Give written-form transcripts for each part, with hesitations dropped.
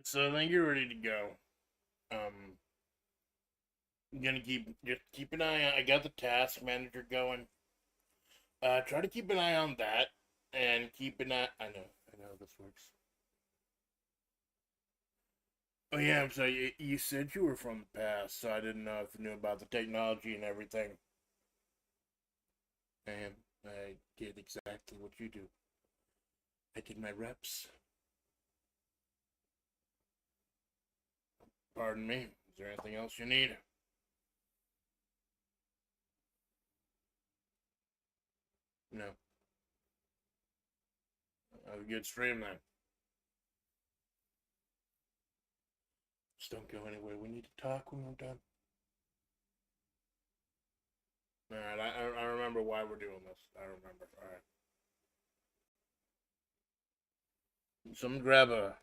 So I think you're ready to go. I'm gonna keep an eye on. I got the task manager going. Try to keep an eye on that, and keep an eye. I know this works. Oh yeah, I'm sorry. You said you were from the past, so I didn't know if you knew about the technology and everything. And I did exactly what you do. I did my reps. Pardon me. Is there anything else you need? No. Have a good stream then. Just don't go anywhere. We need to talk when we're done. Alright, I remember why we're doing this. I remember. Alright. Someone grab a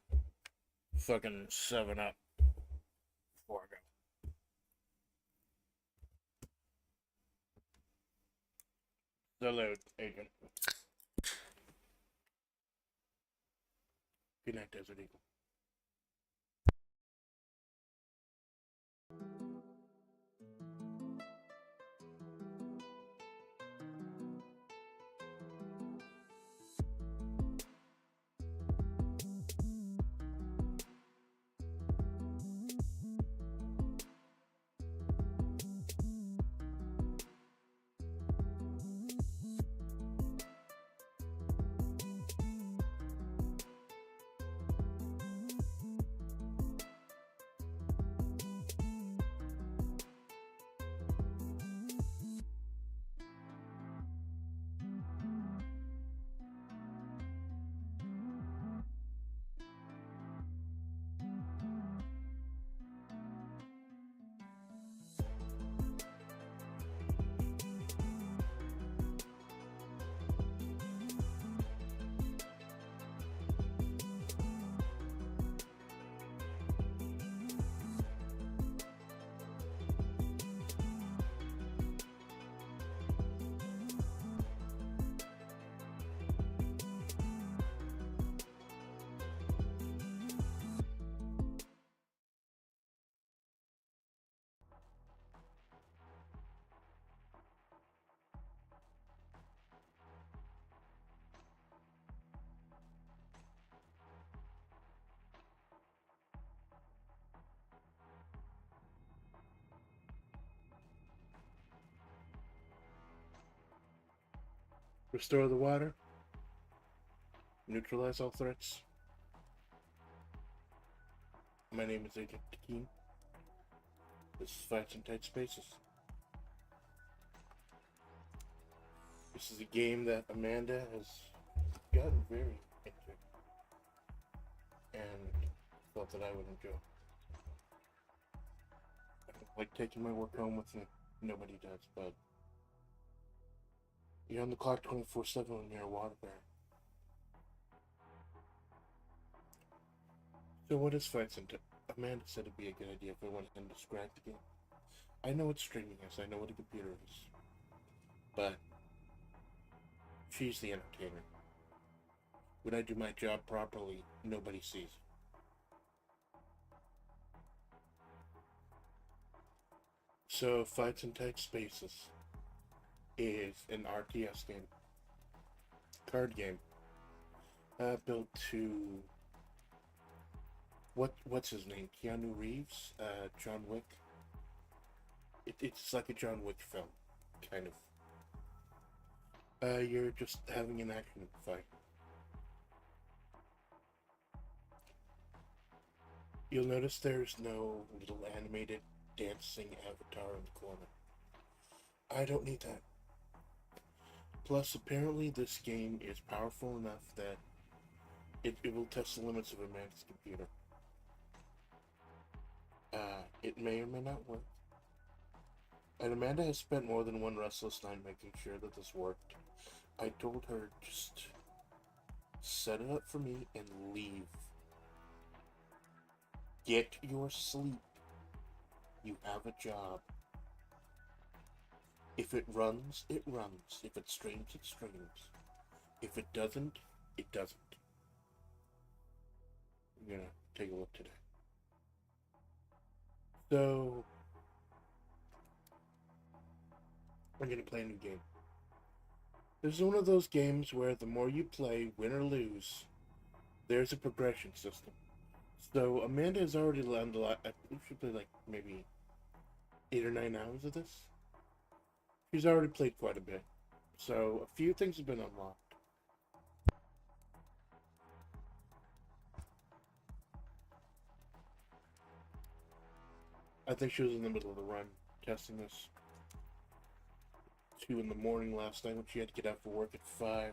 fucking 7-Up before I go. The lewd agent. Good night, Desert Eagle. Restore the water. Neutralize all threats. My name is Agent Tkin. This is Fights in Tight Spaces. This is a game that Amanda has gotten very into and thought that I would enjoy. I don't like taking my work home with me. Nobody does, but you're on the clock 24/7 when you're a water bear. So what is Fights in Tight? Amanda said it'd be a good idea if I went and described the game. I know what streaming is, I know what a computer is, but she's the entertainer. When I do my job properly, nobody sees. So, Fights in Tight Spaces is an RTS game, card game, built to what's his name? Keanu Reeves, John Wick. It's like a John Wick film, kind of. You're just having an action fight. You'll notice there's no little animated dancing avatar in the corner. I don't need that. Plus, apparently this game is powerful enough that it will test the limits of a man's computer. It may or may not work. And Amanda has spent more than one restless night making sure that this worked. I told her, just set it up for me and leave. Get your sleep. You have a job. If it runs, it runs. If it streams, it streams. If it doesn't, it doesn't. You know, take a look today. So, I'm going to play a new game. This is one of those games where the more you play, win or lose, there's a progression system. So, Amanda has already learned a lot. I believe she played like maybe 8 or 9 hours of this. She's already played quite a bit. So, a few things have been unlocked. I think she was in the middle of the run testing this. 2 in the morning last night when she had to get out for work at 5.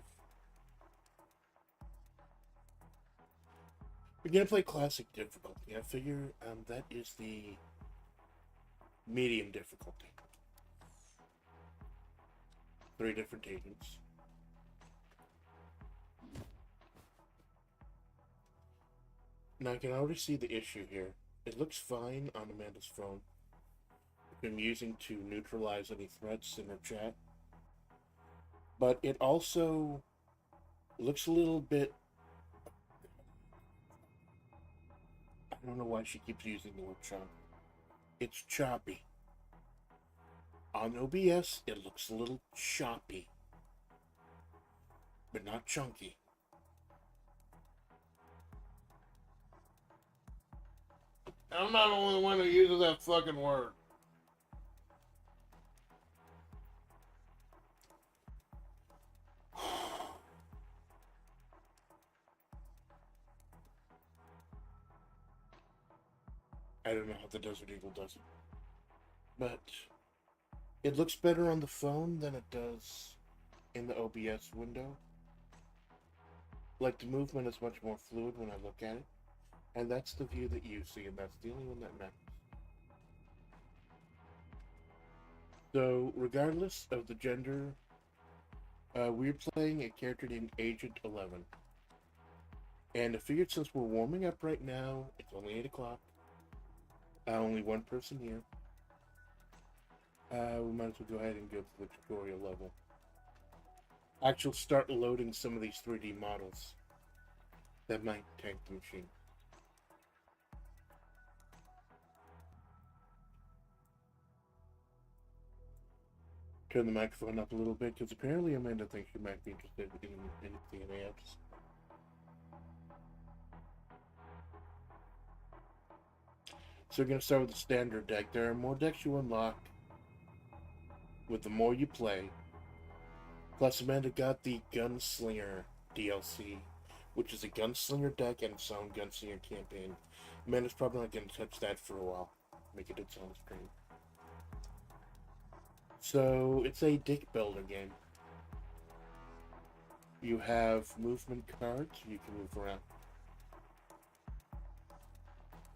We're gonna play classic difficulty. I figure that is the medium difficulty. 3 different agents. Now I can already see the issue here. It looks fine on Amanda's phone. I'm using to neutralize any threats in her chat. But it also looks a little bit... I don't know why she keeps using the word choppy. It's choppy. On OBS, it looks a little choppy. But not chunky. I'm not the only one who uses that fucking word. I don't know how the Desert Eagle does it. But it looks better on the phone than it does in the OBS window. Like, the movement is much more fluid when I look at it. And that's the view that you see, and that's the only one that matters. So, regardless of the gender, we're playing a character named Agent 11. And I figured since we're warming up right now, it's only 8 o'clock, only one person here, we might as well go ahead and go to the tutorial level. Actually start loading some of these 3D models that might tank the machine. Turn the microphone up a little bit, because apparently Amanda thinks she might be interested in DNA apps. So we're going to start with the standard deck. There are more decks you unlock with the more you play. Plus, Amanda got the Gunslinger DLC, which is a Gunslinger deck and its own Gunslinger campaign. Amanda's probably not going to touch that for a while. Make it its own stream. So, it's a dick builder game. You have movement cards, you can move around.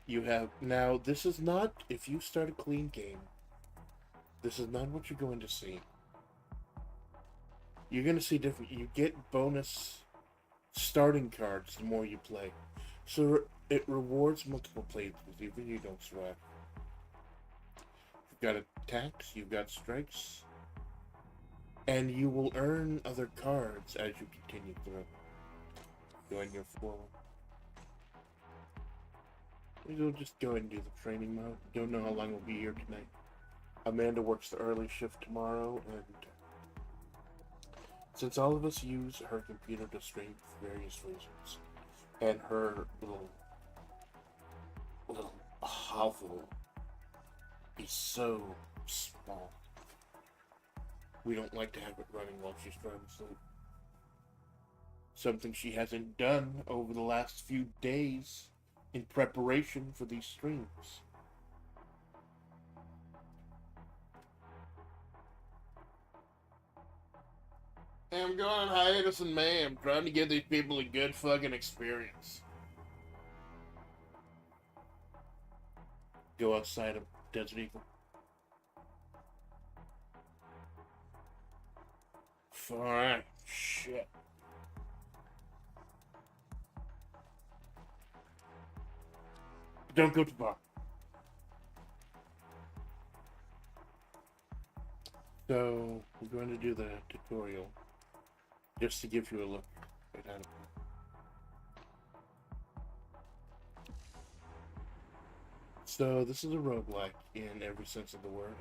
You have, now this is not, if you start a clean game, this is not what you're going to see. You're going to see different, you get bonus starting cards the more you play. So it rewards multiple playthroughs, even if you don't survive. You've got attacks, you've got strikes, and you will earn other cards as you continue through. Join your forward. We'll just go ahead and do the training mode. Don't know how long we'll be here tonight. Amanda works the early shift tomorrow, and since all of us use her computer to stream for various reasons, and her little hovel is so small, we don't like to have it running while she's trying to sleep. Something she hasn't done over the last few days in preparation for these streams. I'm going on hiatus in May. I'm trying to give these people a good fucking experience. Go outside of Desert Eagle. Fine. Shit. Don't go to the bar. So, we're going to do the tutorial just to give you a look right at it. So this is a roguelike in every sense of the word.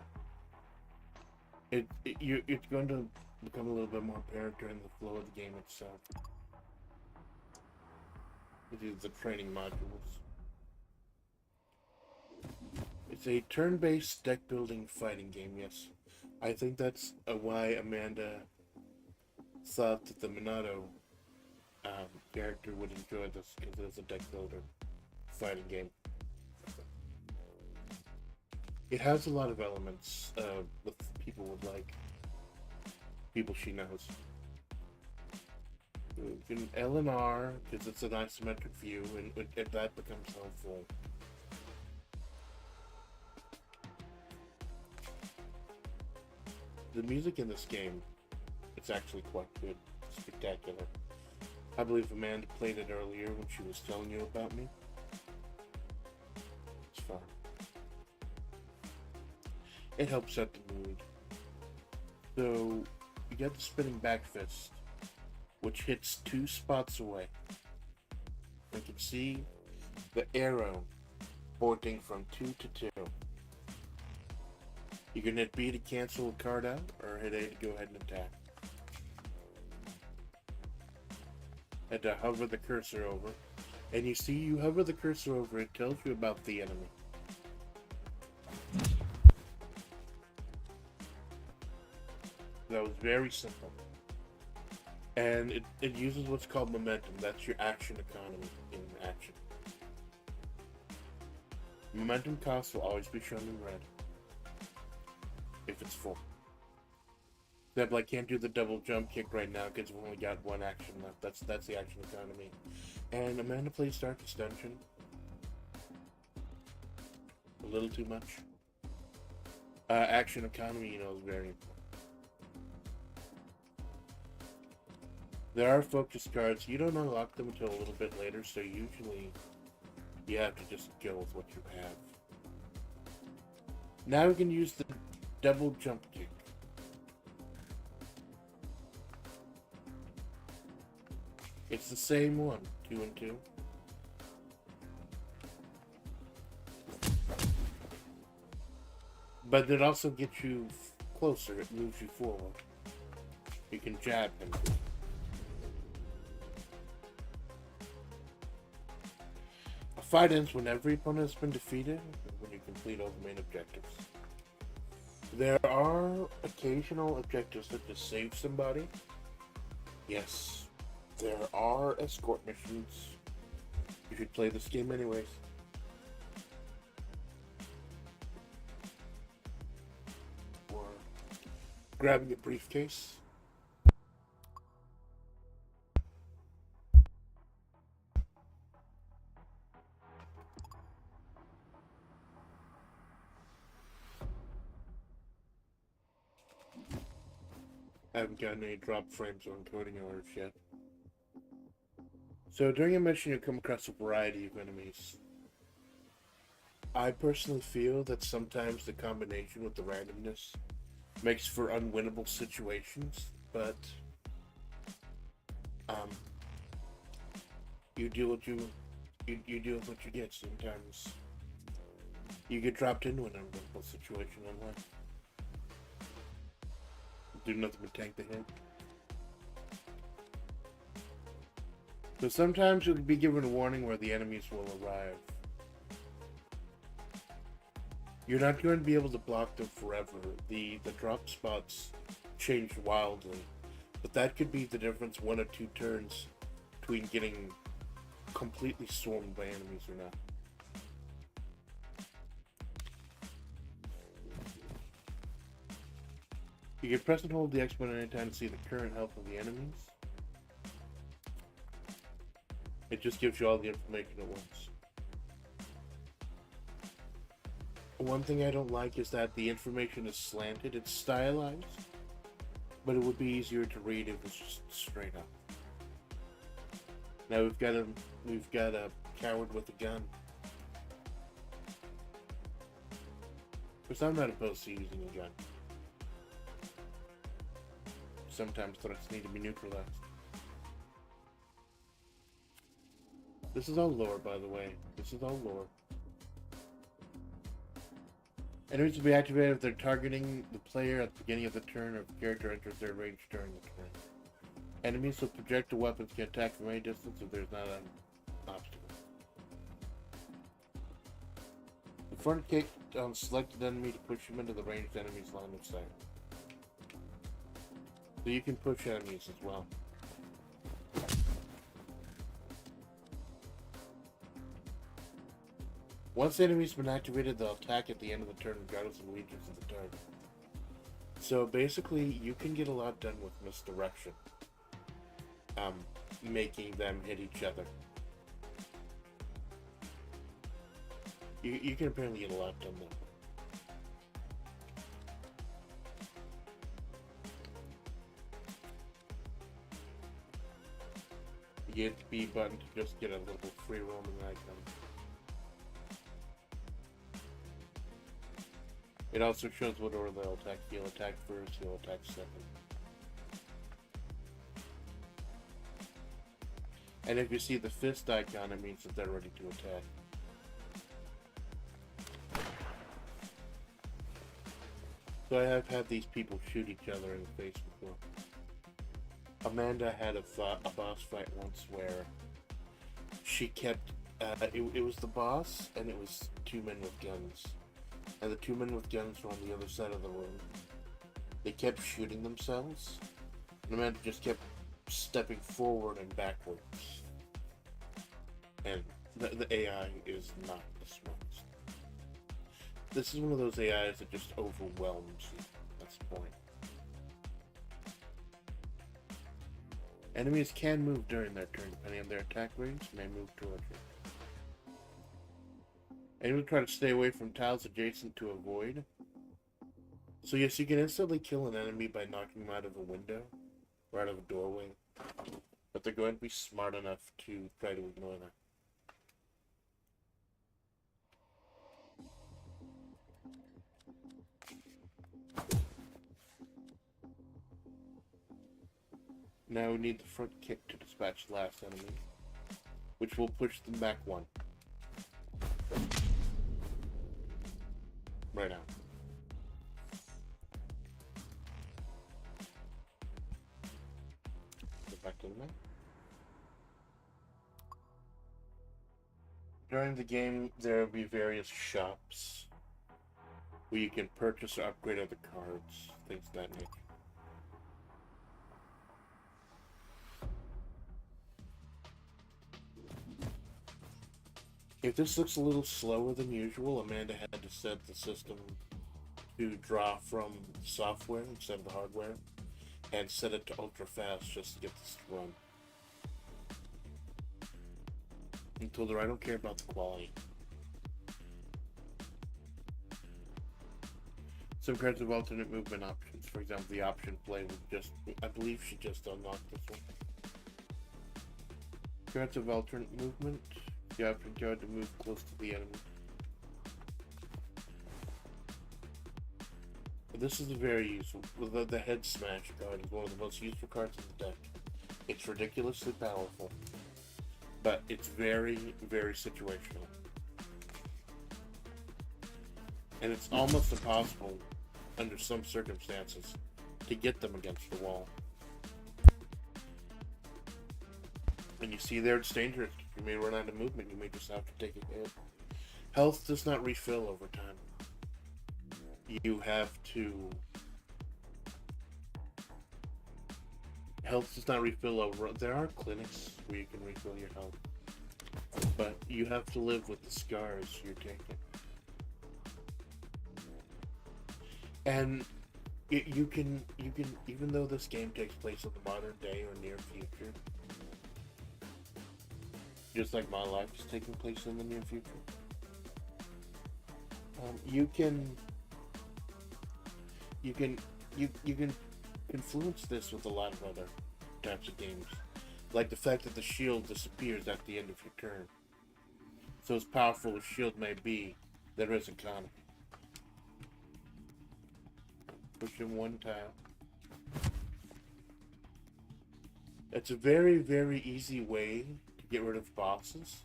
It's going to become a little bit more apparent during the flow of the game itself. With the training modules. It's a turn-based deck-building fighting game, yes. I think that's why Amanda thought that the Minato character would enjoy this, because it's a deck-builder fighting game. It has a lot of elements that people would like. People she knows. You can L and R, because it's an isometric view, and that becomes helpful. The music in this game, it's actually quite good. Spectacular. I believe Amanda played it earlier when she was telling you about me. It's fun. It helps set the mood. So, you get the spinning back fist, which hits 2 spots away. You can see the arrow pointing from 2 to 2. You can hit B to cancel a card out, or hit A to go ahead and attack. And to hover the cursor over. And you see, you hover the cursor over, it tells you about the enemy. That was very simple. And it uses what's called momentum. That's your action economy in action. Momentum cost will always be shown in red. If it's full. Except I can't do the double jump kick right now because we've only got 1 action left. That's the action economy. And Amanda plays Dark Extension. A little too much. Action economy, is very important. There are focus cards. You don't unlock them until a little bit later, so usually you have to just go with what you have. Now we can use the double jump kick. It's the same one, 2 and 2. But it also gets you closer, it moves you forward. You can jab him. A fight ends when every opponent has been defeated, when you complete all the main objectives. There are occasional objectives that just save somebody. Yes, there are escort missions. You should play this game anyways. Or grabbing a briefcase. I haven't gotten any drop frames or encoding errors yet. So during a mission you come across a variety of enemies. I personally feel that sometimes the combination with the randomness makes for unwinnable situations, but you deal with what you get. Sometimes you get dropped into an unwinnable situation in life. Do nothing but tank the hit. So sometimes you'll be given a warning where the enemies will arrive. You're not going to be able to block them forever. The drop spots change wildly. But that could be the difference 1 or 2 turns between getting completely swarmed by enemies or not. You can press and hold the X button anytime to see the current health of the enemies. It just gives you all the information at once. One thing I don't like is that the information is slanted. It's stylized, but it would be easier to read if it was just straight up. Now we've got a coward with a gun. Because I'm not opposed to using a gun. Sometimes threats need to be neutralized. This is all lore, by the way. This is all lore. Enemies will be activated if they're targeting the player at the beginning of the turn or if the character enters their range during the turn. Enemies with projectile weapons can attack from any distance if there's not an obstacle. The front kick on selected enemy to push him into the ranged enemy's line of sight. So you can push enemies as well. Once the enemy's been activated, they'll attack at the end of the turn regardless of allegiance of the target. So basically, you can get a lot done with misdirection. Making them hit each other. You can apparently get a lot done there. You hit the B button to just get a little free roaming icon. It also shows what order they'll attack. He'll attack first, he'll attack second. And if you see the fist icon, it means that they're ready to attack. So I have had these people shoot each other in the face before. Amanda had a boss fight once where she kept... it was the boss, and it was two men with guns. And the two men with guns were on the other side of the room. They kept shooting themselves, and Amanda just kept stepping forward and backwards. And the AI is not the smartest. This is one of those AIs that just overwhelms you. That's the point. Enemies can move during their turn, depending on their attack range, and they move towards you. Enemies try to stay away from tiles adjacent to a void. So yes, you can instantly kill an enemy by knocking them out of a window, or out of a doorway. But they're going to be smart enough to try to ignore that. Now we need the front kick to dispatch the last enemy, which will push them back one. Right now. Go back to the map. During the game, there will be various shops where you can purchase or upgrade other cards, things of that nature. If this looks a little slower than usual, Amanda had to set the system to draw from software instead of the hardware, and set it to ultra fast just to get this to run. I told her I don't care about the quality. Some cards have alternate movement options. For example, the option play would just, I believe she just unlocked this one. Cards of alternate movement. The option card to move close to the enemy. This is very useful. The head smash card is one of the most useful cards in the deck. It's ridiculously powerful, but it's very, very situational. And it's almost impossible, under some circumstances, to get them against the wall. And you see there, it's dangerous. You may run out of movement, you may just have to take a hit. Health does not refill over time. You have to... Health does not refill over... There are clinics where you can refill your health. But you have to live with the scars you're taking. And you can, even though this game takes place in the modern day or near future, just like my life is taking place in the near future, you can influence this with a lot of other types of games, like the fact that the shield disappears at the end of your turn. So as powerful as shield may be, there is a con. Push in one tile. It's a very, very easy way to get rid of bosses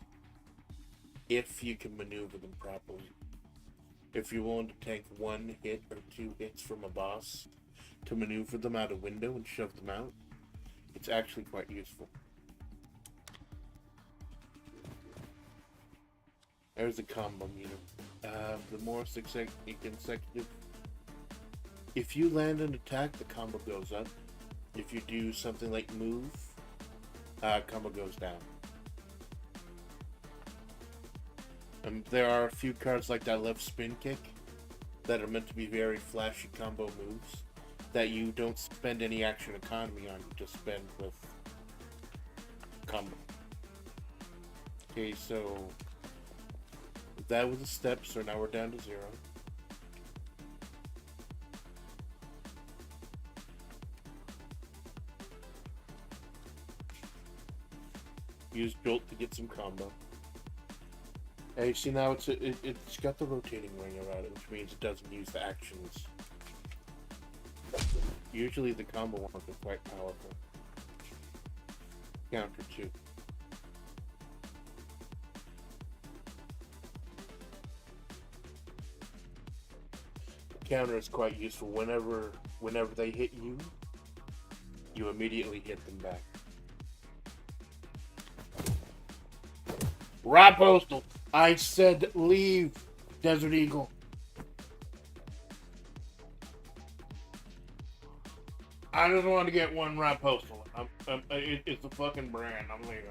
if you can maneuver them properly. if you're willing to take one hit or two hits from a boss to maneuver them out a window and shove them out, it's actually quite useful. There's the combo meter. The more consecutive. If you land an attack, the combo goes up. If you do something like move, combo goes down. There are a few cards like that left spin kick that are meant to be very flashy combo moves that you don't spend any action economy on, you just spend with combo. Okay, so that was a step, so now we're down to 0. Use Jolt to get some combo. Hey, see now it's got the rotating ring around it, which means it doesn't use the actions. Usually the combo ones are quite powerful. Counter 2. Counter is quite useful. Whenever they hit you, you immediately hit them back. Right postal. I said leave, Desert Eagle. I just want to get one right postal. It's a fucking brand. I'm leaving.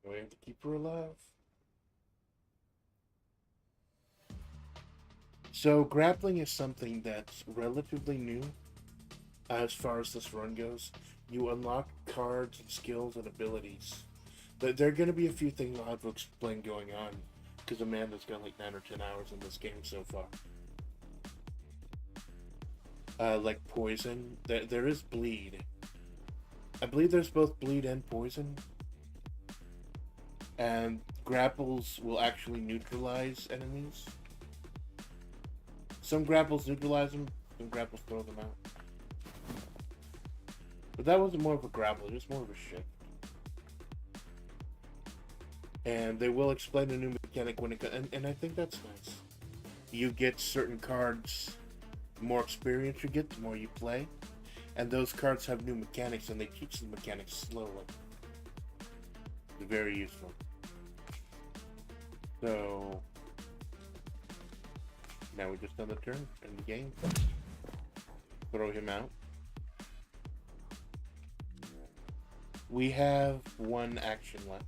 We have to keep her alive. So grappling is something that's relatively new as far as this run goes. You unlock cards and skills and abilities. There are going to be a few things I'll have to explain going on, because Amanda's got like 9 or 10 hours in this game so far. Like poison. There is bleed. I believe there's both bleed and poison. And grapples will actually neutralize enemies. Some grapples neutralize them, some grapples throw them out. But that wasn't more of a grapple, it was more of a shift. And they will explain a new mechanic when it comes, and I think that's nice. You get certain cards, the more experience you get, the more you play. And those cards have new mechanics, and they teach the mechanics slowly. It's very useful. So now we're just on the turn in the game. Throw him out. We have one action left.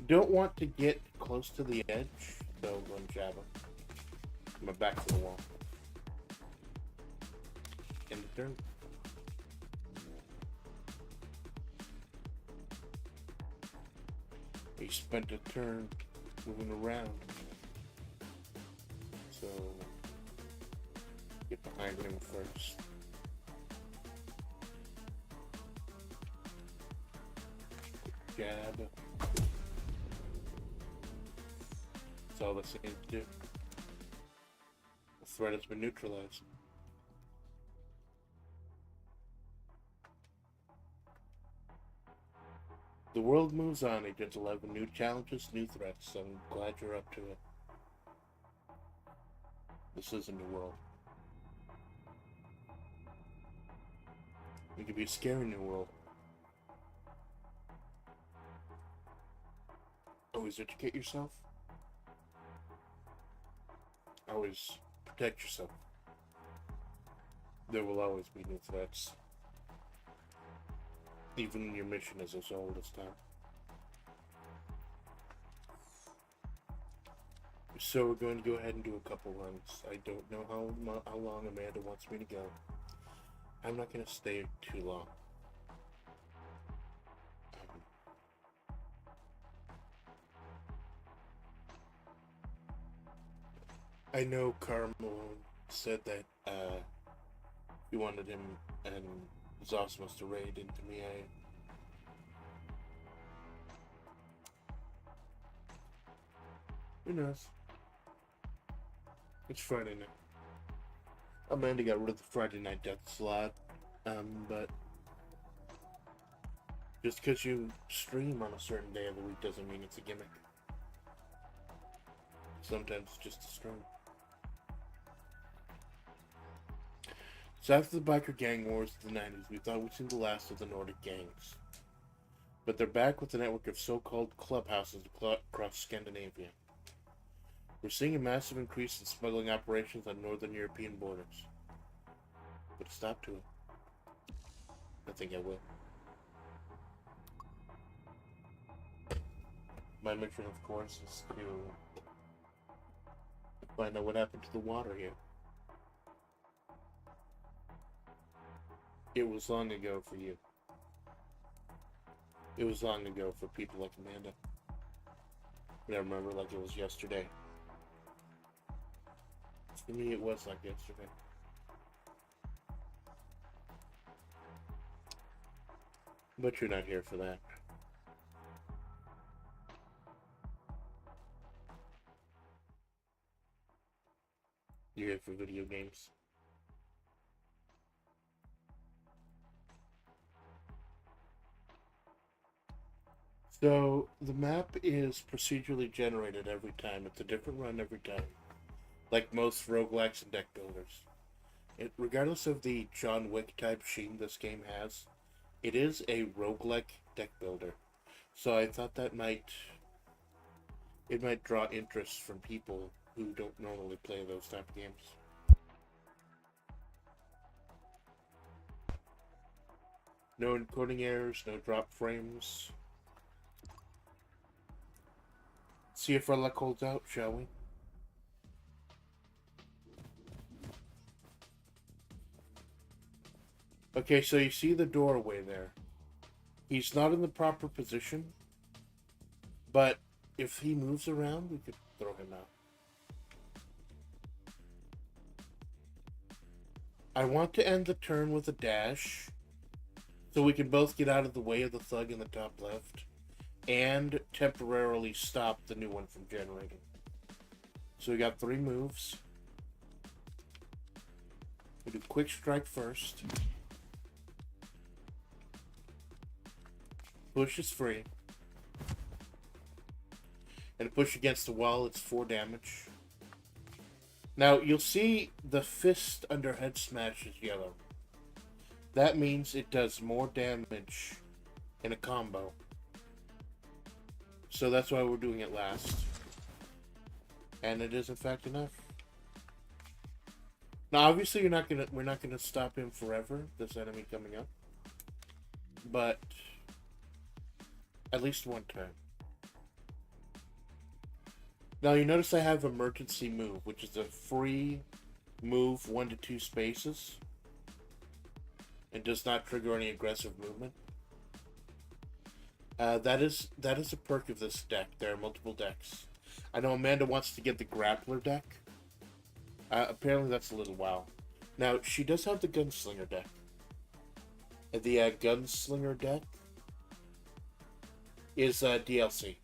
Don't want to get close to the edge, so run Jabba. My back to the wall. End the turn. We spent a turn moving around. So get behind him first. Jab. That's all this seems to do. The threat has been neutralized. The world moves on, Agent 11. New challenges, new threats. I'm glad you're up to it. This is a new world. It could be a scary new world. Always educate yourself. Always protect yourself. There will always be new threats. Even when your mission is as old as time. So we're going to go ahead and do a couple runs. I don't know how long Amanda wants me to go. I'm not going to stay too long. I know Carmel said that you wanted him and Zosmos to raid into me. Who knows? It's Friday night. Amanda got rid of the Friday Night Death slot, but just because you stream on a certain day of the week doesn't mean it's a gimmick. Sometimes it's just a stream. So after the biker gang wars of the 90s, we thought we'd seen the last of the Nordic gangs. But they're back with a network of so-called clubhouses across Scandinavia. We're seeing a massive increase in smuggling operations on northern European borders. Put a stop to it. I think I will. My mission, of course, is to find out what happened to the water here. It was long ago for you. It was long ago for people like Amanda. I remember like it was yesterday. For me, it was like yesterday. But you're not here for that. You're here for video games. So, the map is procedurally generated every time. It's a different run every time. Like most roguelikes and deck builders. Regardless of the John Wick type sheen this game has, it is a roguelike deck builder. So I thought that might draw interest from people who don't normally play those type of games. No encoding errors, no drop frames. See if our luck holds out, shall we? Okay, so you see the doorway there. He's not in the proper position, but if he moves around, we could throw him out. I want to end the turn with a dash, so we can both get out of the way of the thug in the top left, and temporarily stop the new one from generating. So we got 3 moves. We do quick strike first. Push is free. And a push against the wall, it's 4 damage. Now, you'll see the fist under head smash is yellow. That means it does more damage in a combo. So that's why we're doing it last. And it is in fact enough. Now obviously we're not gonna stop him forever, this enemy coming up. But at least one time. Now you notice I have emergency move, which is a free move 1 to 2 spaces. It does not trigger any aggressive movement. That is a perk of this deck. There are multiple decks. I know Amanda wants to get the grappler deck. Apparently that's a little wow. Now, she does have the gunslinger deck. The gunslinger deck is DLC.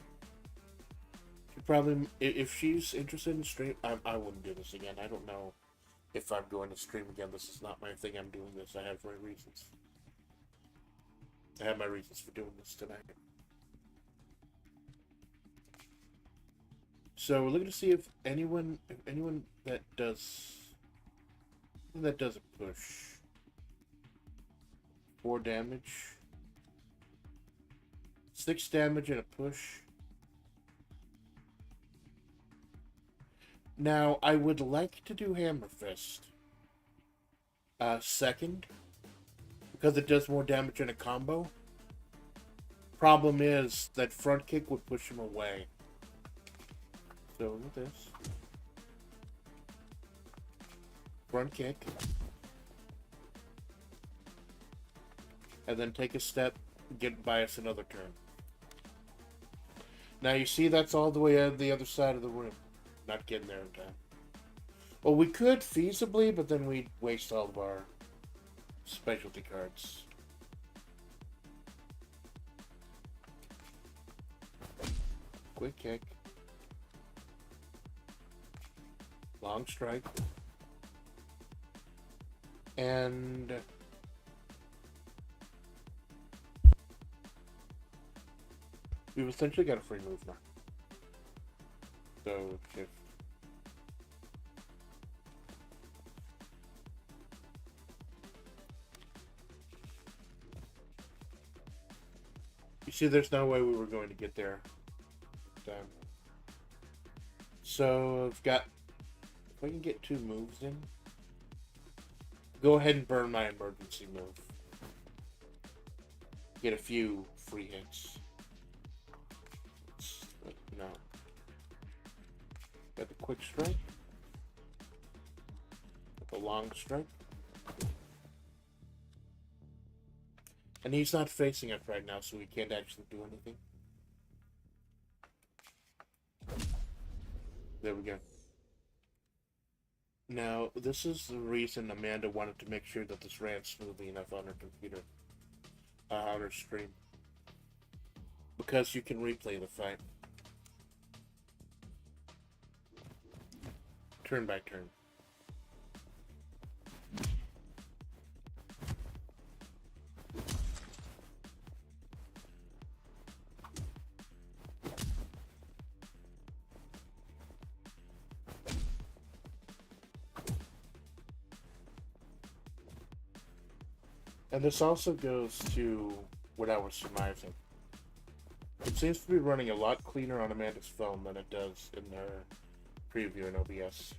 She probably, if she's interested in stream, I wouldn't do this again. I don't know if I'm going to stream again. This is not my thing. I'm doing this. I have my reasons. I have my reasons for doing this tonight. So we're looking to see if anyone that does a push. 4 damage. 6 damage and a push. Now, I would like to do Hammer Fist. Second. Because it does more damage in a combo. Problem is that front kick would push him away. So with this. Front kick. And then take a step, buy us another turn. Now you see that's all the way out the other side of the room. Not getting there in time. Well, we could feasibly, but then we'd waste all of our specialty cards. Quick kick. Long strike. And we've essentially got a free move now. So if you see, there's no way we were going to get there. So I've got, if I can get 2 moves in, go ahead and burn my emergency move. Get a few free hits. No. Got the quick strike. Got the long strike. And he's not facing us right now, so we can't actually do anything. There we go. Now, this is the reason Amanda wanted to make sure that this ran smoothly enough on her computer. On her stream. Because you can replay the fight. Turn by turn. And this also goes to what I was surmising. It seems to be running a lot cleaner on Amanda's phone than it does in her preview in OBS.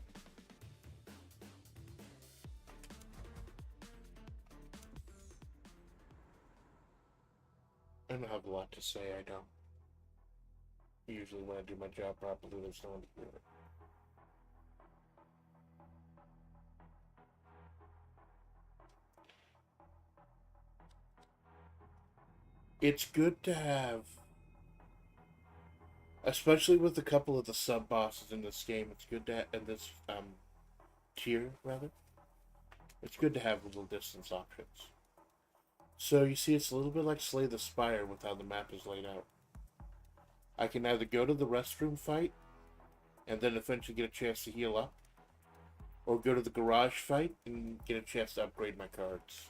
I don't have a lot to say, I don't. Usually when I do my job properly, there's no one to do it. It's good to have, especially with a couple of the sub-bosses in this game, it's good to have, in this tier, rather, it's good to have little distance options. So you see, it's a little bit like Slay the Spire with how the map is laid out. I can either go to the restroom fight, and then eventually get a chance to heal up, or go to the garage fight and get a chance to upgrade my cards.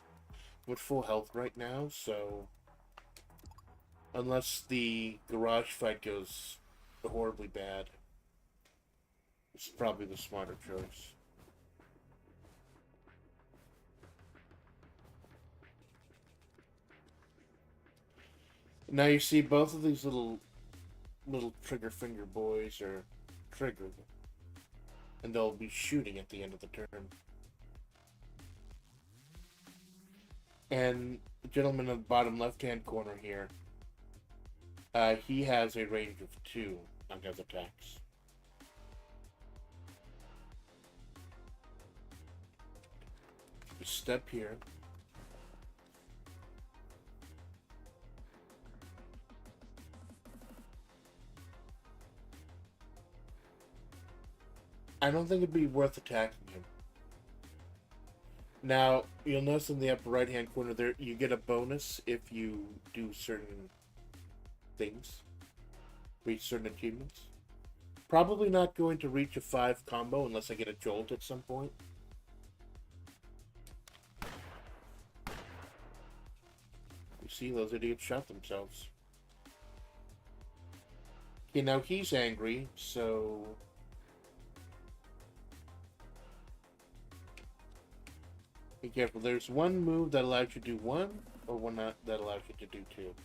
I'm at full health right now, so unless the garage fight goes horribly bad, it's probably the smarter choice. Now you see both of these little trigger finger boys are triggered, and they'll be shooting at the end of the turn. And the gentleman in the bottom left-hand corner here, he has a range of 2 on his attacks. Just step here. I don't think it'd be worth attacking him. Now, you'll notice in the upper right-hand corner there, you get a bonus if you do certain things. Reach certain achievements. Probably not going to reach a 5 combo unless I get a jolt at some point. You see, those idiots shot themselves. Okay, now he's angry, so be careful. There's one move that allows you to do 1, or one that allows you to do 2.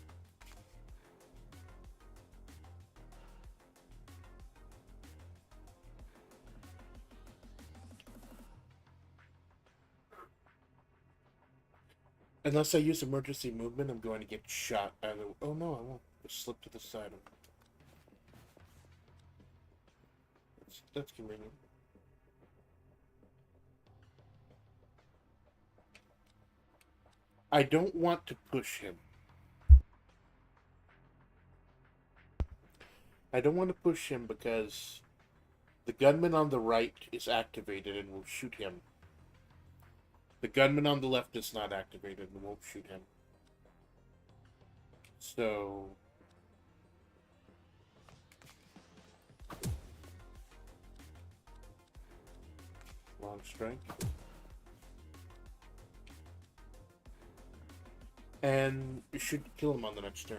Unless I use emergency movement, I'm going to get shot out of... Oh no, I won't. Just slip to the side of it. That's convenient. I don't want to push him. I don't want to push him because the gunman on the right is activated and will shoot him. The gunman on the left is not activated and won't shoot him. So... long strike. And you should kill him on the next turn.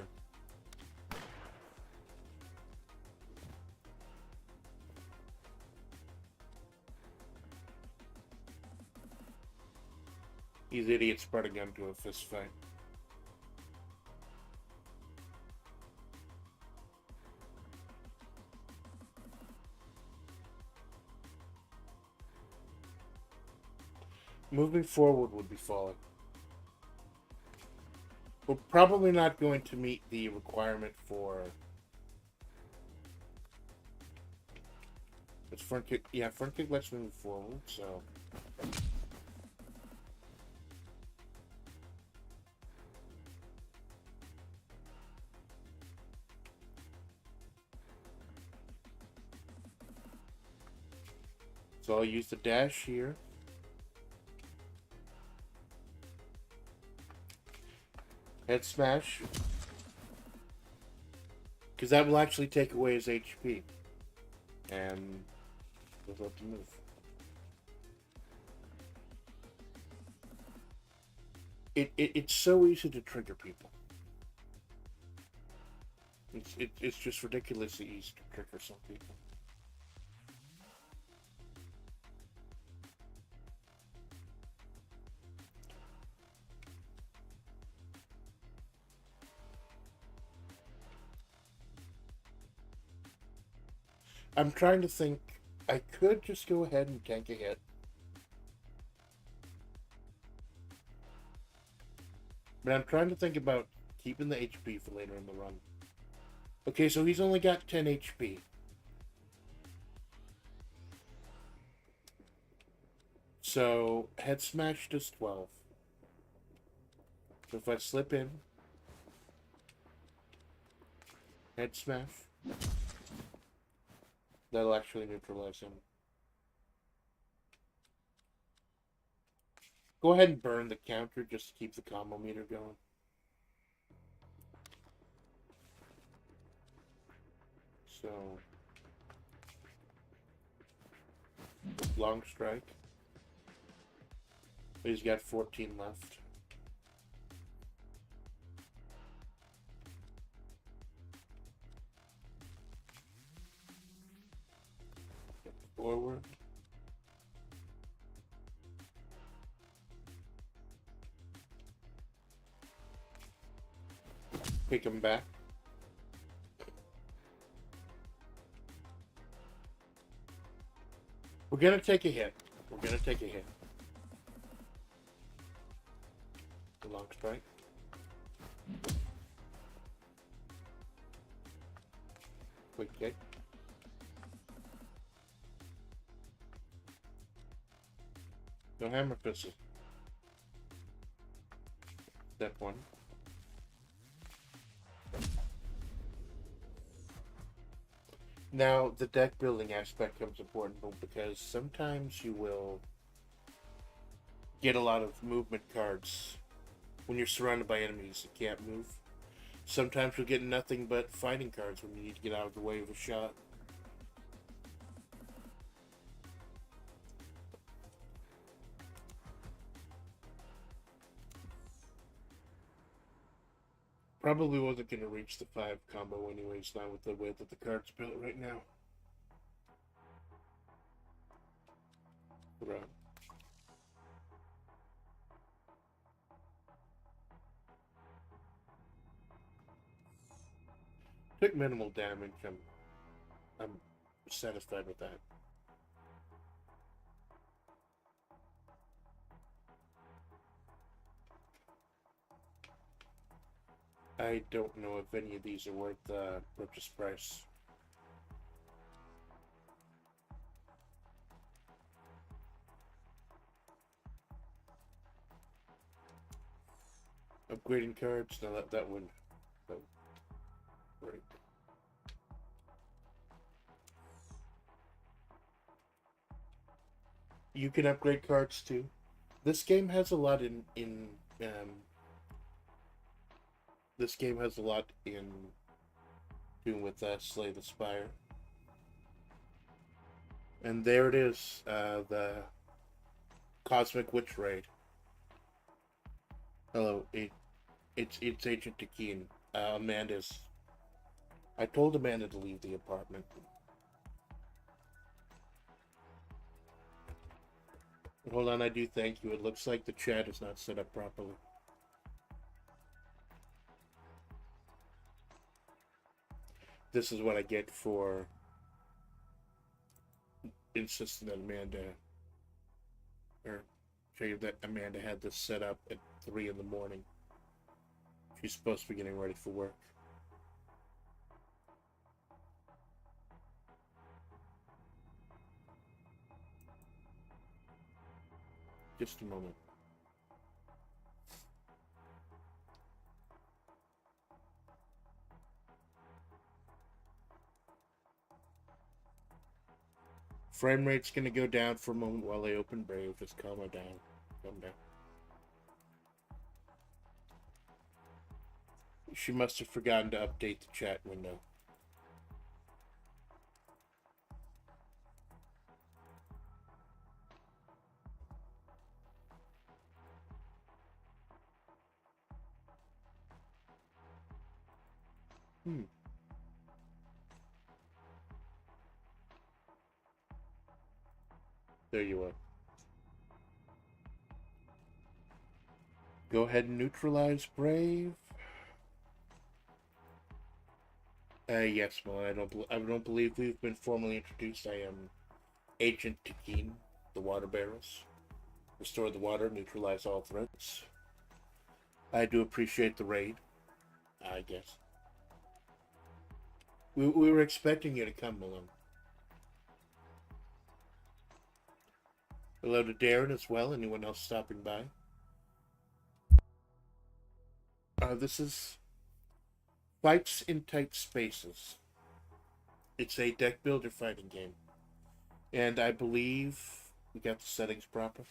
These idiots brought a gun to a fist fight. Moving forward would be falling. We're probably not going to meet the requirement for... It's front kick. Yeah, front kick lets me move forward, so... So I'll use the dash here. Head smash. Because that will actually take away his HP. And we'll have to move. It's so easy to trigger people. It's just ridiculously easy to trigger some people. I'm trying to think. I could just go ahead and tank a hit. But I'm trying to think about keeping the HP for later in the run. Okay, so he's only got 10 HP. So, head smash does 12. So if I slip in, head smash, that'll actually neutralize him. Go ahead and burn the counter just to keep the combo meter going. So, long strike. He's got 14 left. Forward. Pick him back. We're gonna take a hit. We're gonna take a hit. The long strike. Quick kick. No hammer pistol. Step one. Now, the deck building aspect comes important because sometimes you will get a lot of movement cards when you're surrounded by enemies that can't move. Sometimes you'll get nothing but fighting cards when you need to get out of the way of a shot. Probably wasn't going to reach the 5 combo anyways, not with the way that the card's built right now. Right. Took minimal damage. I'm satisfied with that. I don't know if any of these are worth the purchase price. Upgrading cards? No, that would break. You can upgrade cards too. This game has a lot this game has a lot in doing with Slay the Spire. And there it is, the Cosmic Witch Raid. Hello, It's Agent Tkin. Amanda's. I told Amanda to leave the apartment. Hold on, I do thank you. It looks like the chat is not set up properly. This is what I get for insisting that Amanda had this set up at 3 in the morning. She's supposed to be getting ready for work. Just a moment. Frame rate's gonna go down for a moment while I open Brave. Just calm her down. Calm down. She must have forgotten to update the chat window. There you are. Go ahead and neutralize Brave. Yes, well, I don't believe we've been formally introduced. I am Agent Tkin, the water barrels. Restore the water, neutralize all threats. I do appreciate the raid, I guess. We were expecting you to come, Malone. Hello to Darren as well. Anyone else stopping by? This is Fights in Tight Spaces. It's a deck builder fighting game. And I believe we got the settings proper.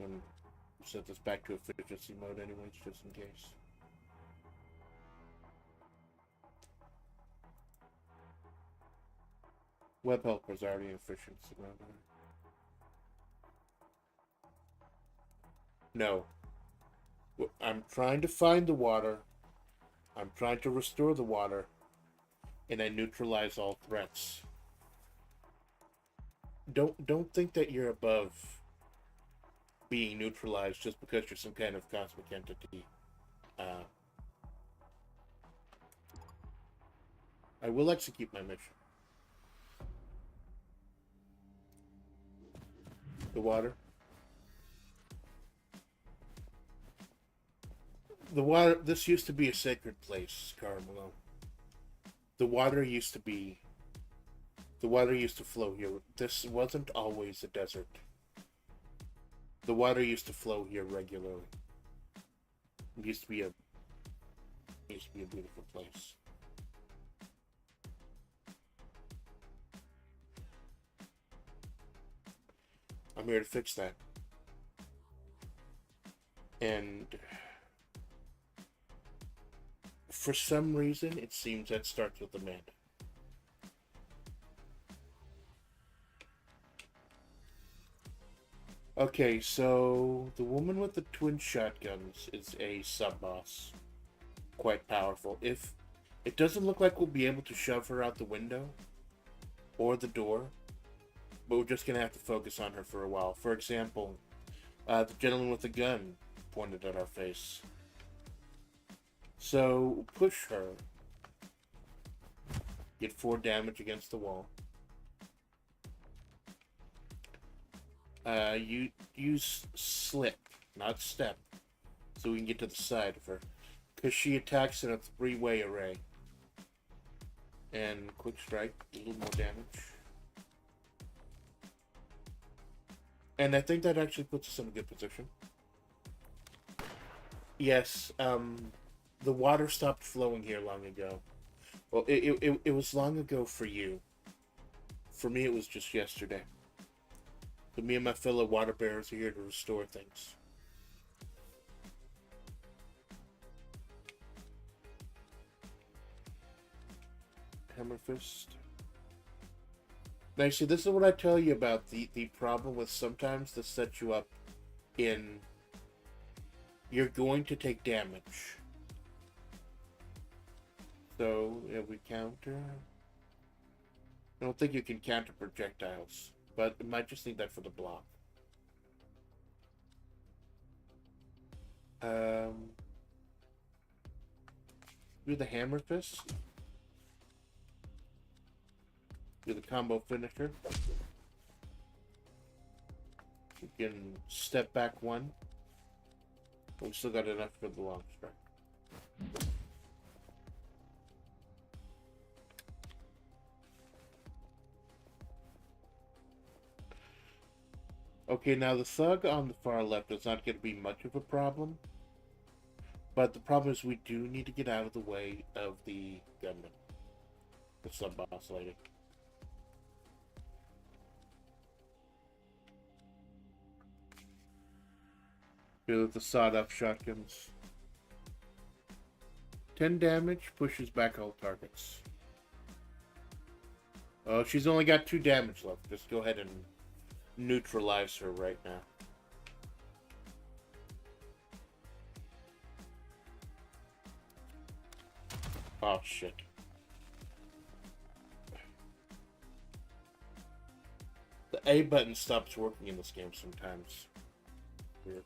And set this back to efficiency mode anyways, just in case. Web helper's already in efficiency mode. No. I'm trying to find the water. I'm trying to restore the water. And I neutralize all threats. Don't think that you're above being neutralized just because you're some kind of cosmic entity. I will execute my mission. The water. The water. This used to be a sacred place, Carmelo. The water used to be. The water used to flow here. This wasn't always a desert. The water used to flow here regularly. It used to be a beautiful place. I'm here to fix that. And for some reason, it seems that starts with Amanda. Okay, so the woman with the twin shotguns is a sub-boss. Quite powerful. If it doesn't look like we'll be able to shove her out the window or the door, but we're just gonna have to focus on her for a while. For example, the gentleman with the gun pointed at our face. So push her. Get 4 damage against the wall. You use slip, not step, so we can get to the side of her. Because she attacks in a 3-way array. And quick strike, a little more damage. And I think that actually puts us in a good position. Yes, the water stopped flowing here long ago. Well, it was long ago for you. For me, it was just yesterday. But me and my fellow water bearers are here to restore things. Hammer fist. Now, see, this is what I tell you about the problem with sometimes this sets you up in you're going to take damage. So, if we counter... I don't think you can counter projectiles, but it might just need that for the block. Do the hammer fist. Do the combo finisher. You can step back one. We still got enough for the long strike. Okay, now the thug on the far left is not going to be much of a problem. But the problem is we do need to get out of the way of the gunman. The sub-boss lady. Here with the sawed-off shotguns. 10 damage, pushes back all targets. Oh, she's only got 2 damage left. Just go ahead and neutralize her right now. Oh, shit. The A button stops working in this game sometimes. Weird.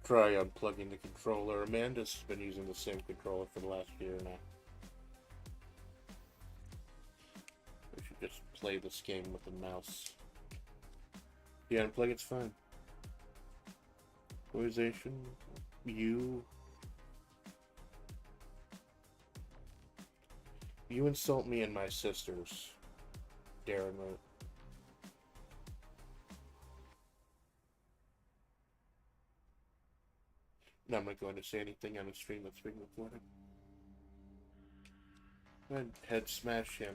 Try unplugging the controller. Amanda's been using the same controller for the last year now. We should just play this game with the mouse. Yeah, unplug it's fine. Organization, you insult me and my sisters, Darren wrote. No, I'm not going to say anything on a stream that's being recorded. Go ahead, head smash him.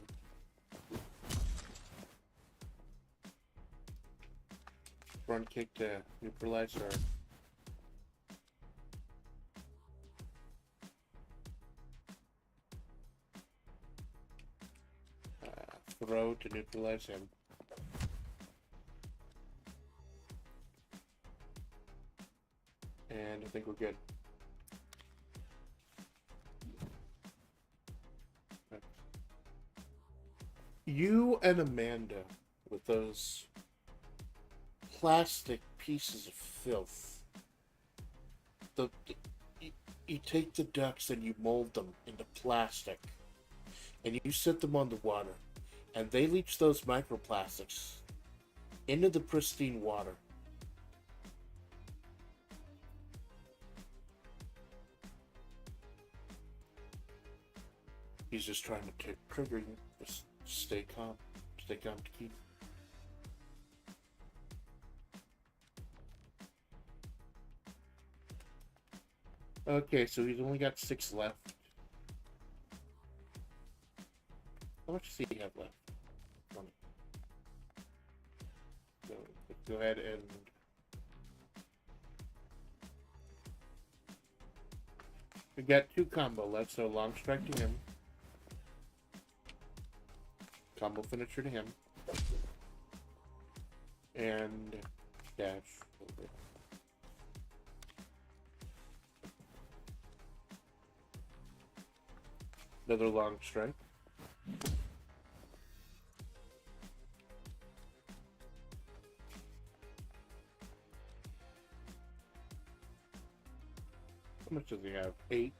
Front kick to neutralize her. Throw to neutralize him. And I think we're good. You and Amanda with those plastic pieces of filth. You take the ducks and you mold them into plastic. And you set them on the water. And they leach those microplastics into the pristine water. He's just trying to trigger you. Just stay calm. Stay calm, Tkin. Okay, so he's only got 6 left. How much does he have left? 20. So let's go ahead and we got 2 combo left, so long strike to him. Combo finisher to him. And dash over. Another long strike. How much does he have? 8.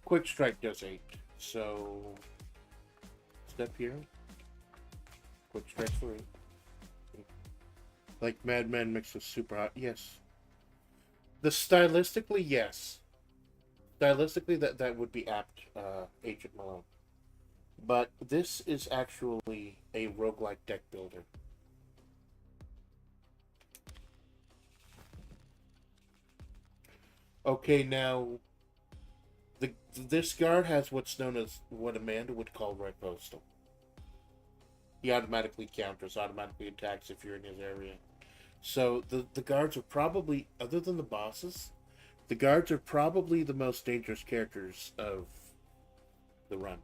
Quick strike does 8. So step here. Quick strike for 8. Like Mad Men mixed with super hot. Yes. Stylistically, yes. Stylistically, that would be apt, Agent Malone. But this is actually a roguelike deck builder. Okay, now, this guard has what's known as what Amanda would call red postal. He automatically counters, automatically attacks if you're in his area. So the guards are probably, other than the bosses, the guards are probably the most dangerous characters of the run.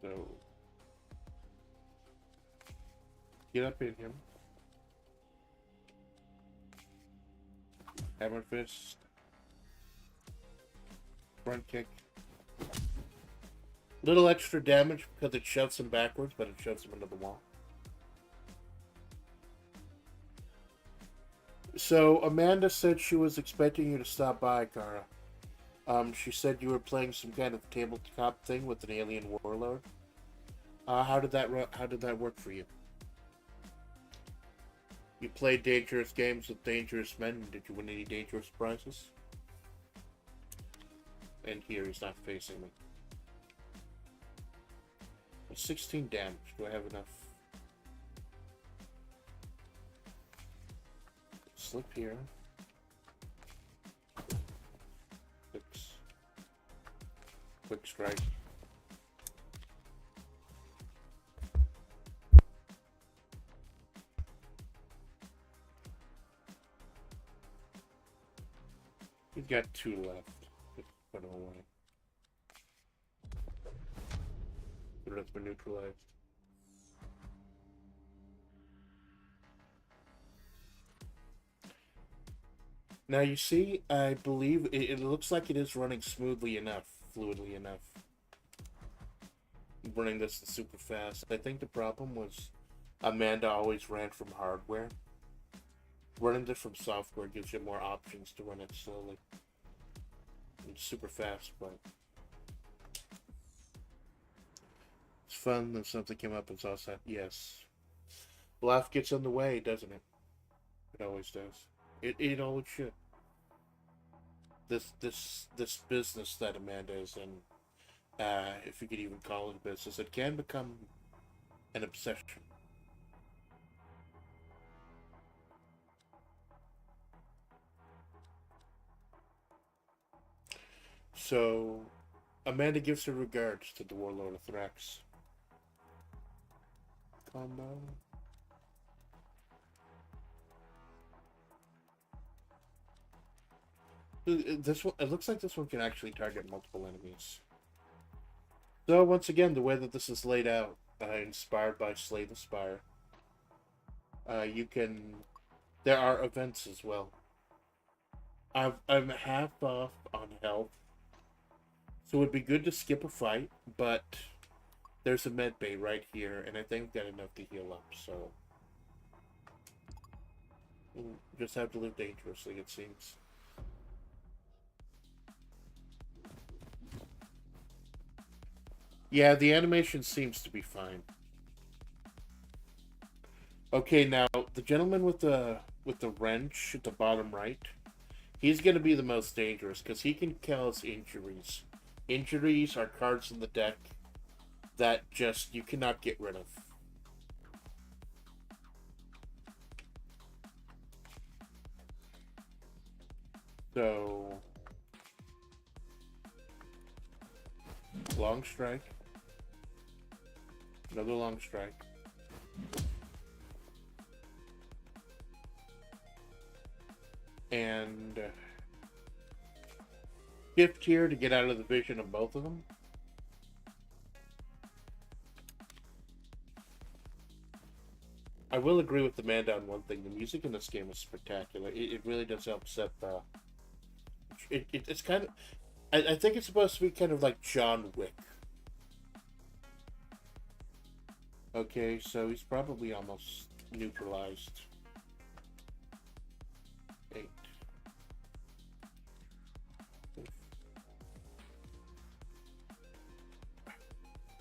So get up in him. Hammer fist. Front kick. Little extra damage because it shoves him backwards, but it shoves him into the wall. So Amanda said she was expecting you to stop by, Kara. She said you were playing some kind of tabletop thing with an alien warlord. How did that work for you? You played dangerous games with dangerous men. Did you win any dangerous prizes? And here he's not facing me. 16 damage. Do I have enough? Slip here. Quick strike. He's got 2 left. Put him away. The rest been neutralized. Now you see, I believe it looks like it is running smoothly enough, fluidly enough. Running this super fast. I think the problem was Amanda always ran from hardware. Running this from software gives you more options to run it slowly. It's super fast, but it's fun when something came up and saw that. Yes. Life gets in the way, doesn't it? It always does. It always should. This business that Amanda is in, if you could even call it a business, it can become an obsession. So, Amanda gives her regards to the Warlord of Thrax. Combo. This one, it looks like this one can actually target multiple enemies. So once again, the way that this is laid out, inspired by Slay the Spire, you can. There are events as well. I'm half off on health, so it would be good to skip a fight, but there's a med bay right here, and I think I've got enough to heal up. So we'll just have to live dangerously, it seems. Yeah, the animation seems to be fine. Okay, now the gentleman with the wrench at the bottom right, he's going to be the most dangerous because he can cause injuries. Injuries are cards in the deck that just you cannot get rid of. So long strike. Another long strike. And shift here to get out of the vision of both of them. I will agree with Amanda on one thing. The music in this game is spectacular. It really does help set the... It's kind of... I think it's supposed to be kind of like John Wick. Okay, so he's probably almost neutralized. 8.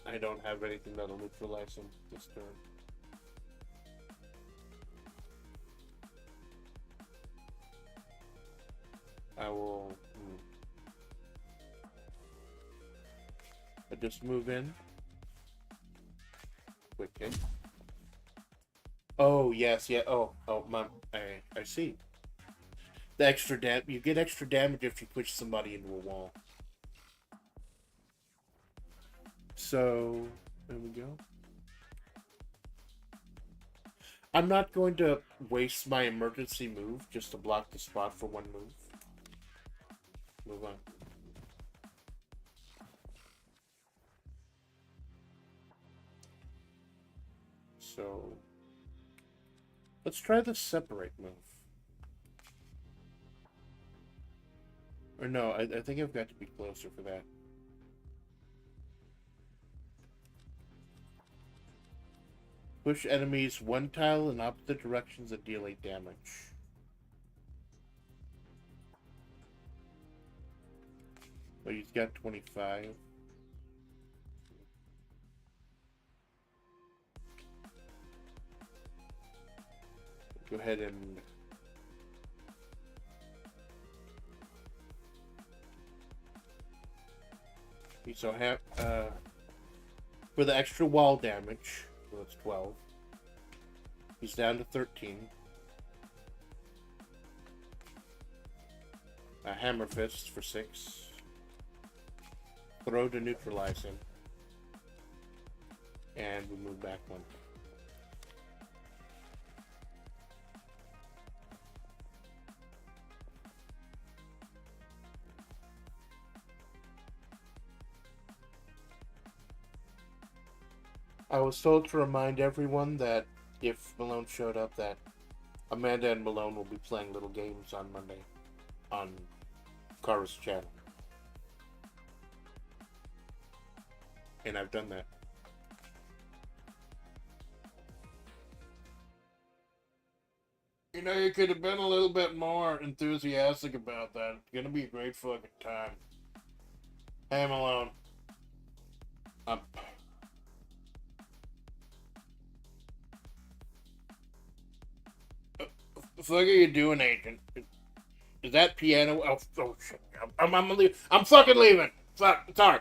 I don't have anything that'll neutralize him this turn. I will... I just move in. Quick kick. Oh, yes, yeah. Oh, I see. The extra you get extra damage if you push somebody into a wall. So, there we go. I'm not going to waste my emergency move just to block the spot for one move. Move on. So let's try the separate move. Or no, I think I've got to be closer for that. Push enemies one tile in opposite directions and deal 8 damage. But he's got 25. Go ahead and so for the extra wall damage, so that's 12. He's down to 13. A hammer fist for 6. Throw to neutralize him. And we move back 1. I was told to remind everyone that if Malone showed up, that Amanda and Malone will be playing little games on Monday on Kara's channel. And I've done that. You know, you could have been a little bit more enthusiastic about that. It's gonna be a great fucking time. Hey, Malone. The fuck are you doing, Agent? Is that piano? Oh shit! I'm leaving. I'm fucking leaving. Fuck. Sorry.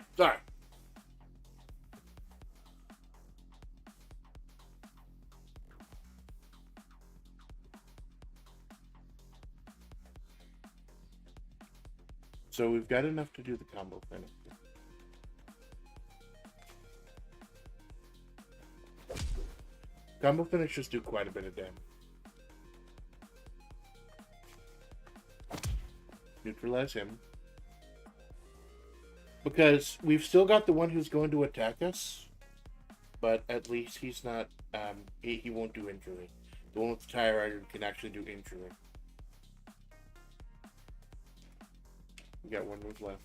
So we've got enough to do the combo finish. Combo finishers do quite a bit of damage. Neutralize him. Because we've still got the one who's going to attack us, but at least he's not, he won't do injury. The one with the tire iron can actually do injury. We got 1 move left.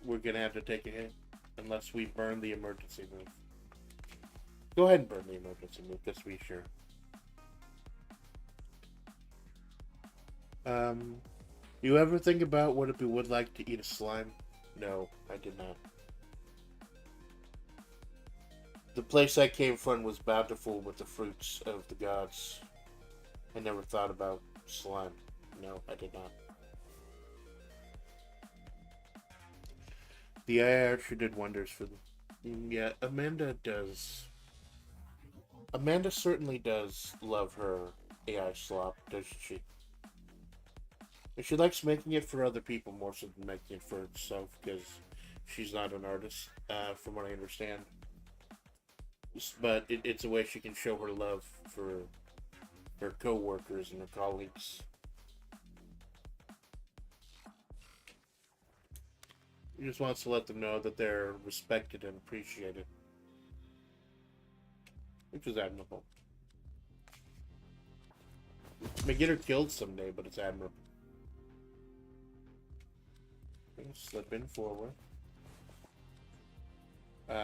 We're gonna have to take a hit, unless we burn the emergency move. Go ahead and burn the emergency move, just to be sure. You ever think about what it would like to eat a slime? No, I did not. The place I came from was bountiful with the fruits of the gods. I never thought about slime. No, I did not. The AI sure did wonders for them. Yeah, Amanda does. Amanda certainly does love her AI slop, doesn't she? And she likes making it for other people more so than making it for herself, because she's not an artist, from what I understand. But it's a way she can show her love for her co-workers and her colleagues. She just wants to let them know that they're respected and appreciated. Which is admirable. May get her killed someday, but it's admirable. Slip in forward. Good.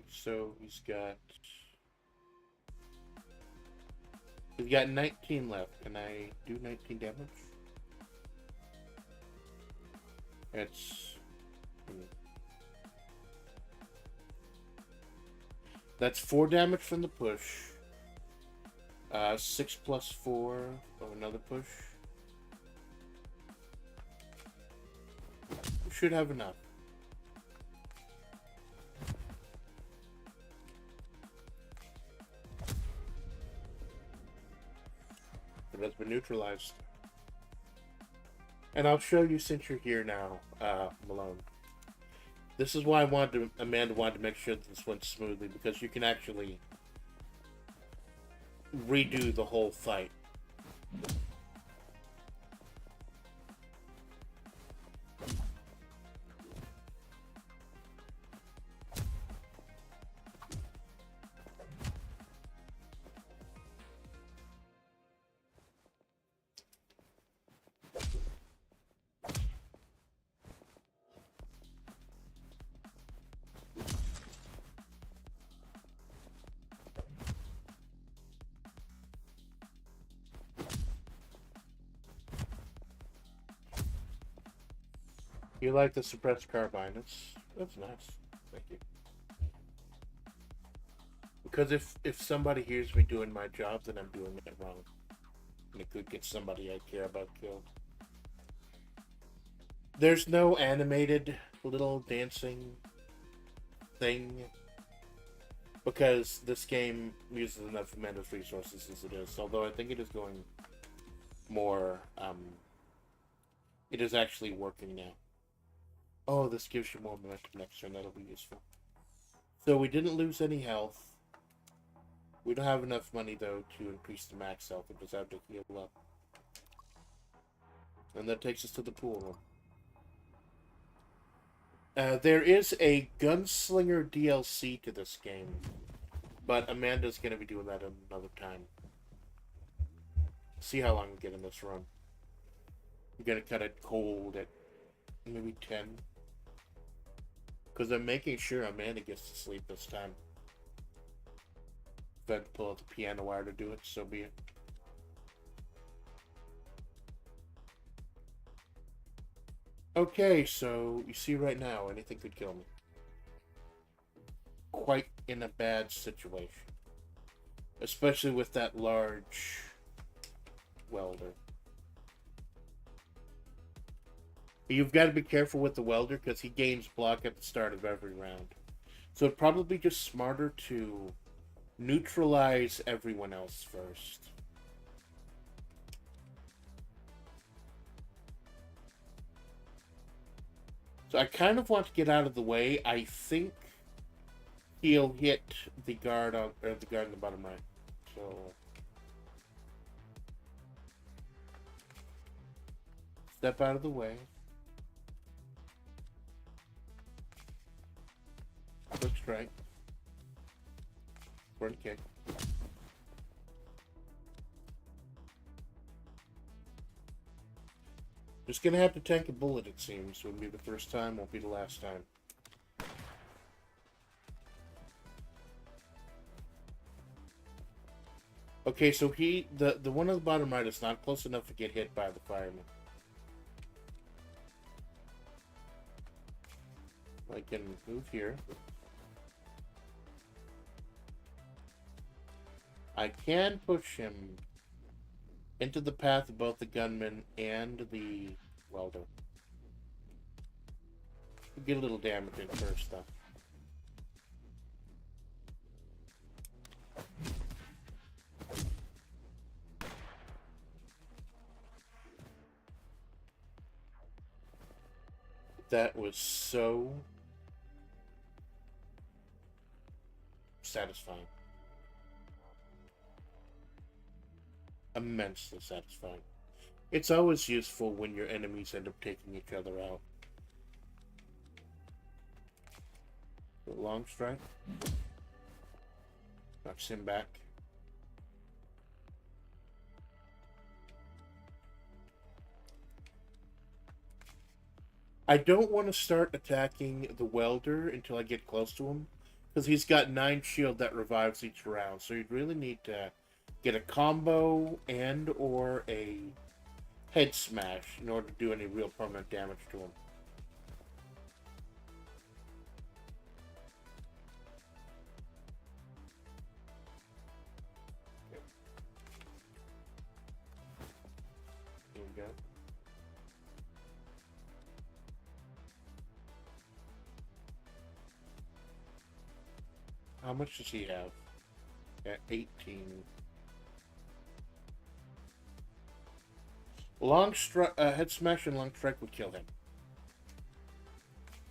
So he's got 19 left. Can I do 19 damage? That's 4 damage from the push. 6 plus 4 of another push. We should have enough. It has been neutralized. And I'll show you since you're here now, Malone. This is why Amanda wanted to make sure that this went smoothly, because you can actually redo the whole fight. You like the suppressed carbine? That's nice. Thank you. Because if somebody hears me doing my job, then I'm doing it wrong, and it could get somebody I care about killed. There's no animated little dancing thing because this game uses enough Amanda's resources as it is. Although I think it is going more. It is actually working now. Oh, this gives you more momentum next turn. That'll be useful. So we didn't lose any health. We don't have enough money, though, to increase the max health. We just have to heal up. And that takes us to the pool room. There is a Gunslinger DLC to this game. But Amanda's going to be doing that another time. See how long we get in this run. We're going to cut it cold at maybe 10. Because I'm making sure Amanda gets to sleep this time. If I had to pull out the piano wire to do it, so be it. Okay, so you see right now, anything could kill me. Quite in a bad situation. Especially with that large welder. You've got to be careful with the welder because he gains block at the start of every round. So it'd probably be just smarter to neutralize everyone else first. So I kind of want to get out of the way. I think he'll hit the guard on, or the guard in the bottom right. So step out of the way. Quick strike. Front kick. Just gonna have to tank a bullet, it seems. Wouldn't be the first time, won't be the last time. Okay, so the one on the bottom right is not close enough to get hit by the fireman. I can move here. I can push him into the path of both the gunman and the welder. We'll get a little damage in first, though. That was so satisfying. Immensely satisfying. It's always useful when your enemies end up taking each other out. Long strike. Knocks him back. I don't want to start attacking the welder until I get close to him, because he's got 9 shield that revives each round, so you'd really need to get a combo and or a head smash in order to do any real permanent damage to him. Okay. Here we go. How much does he have? At 18. Long strike, head smash and long strike would kill him.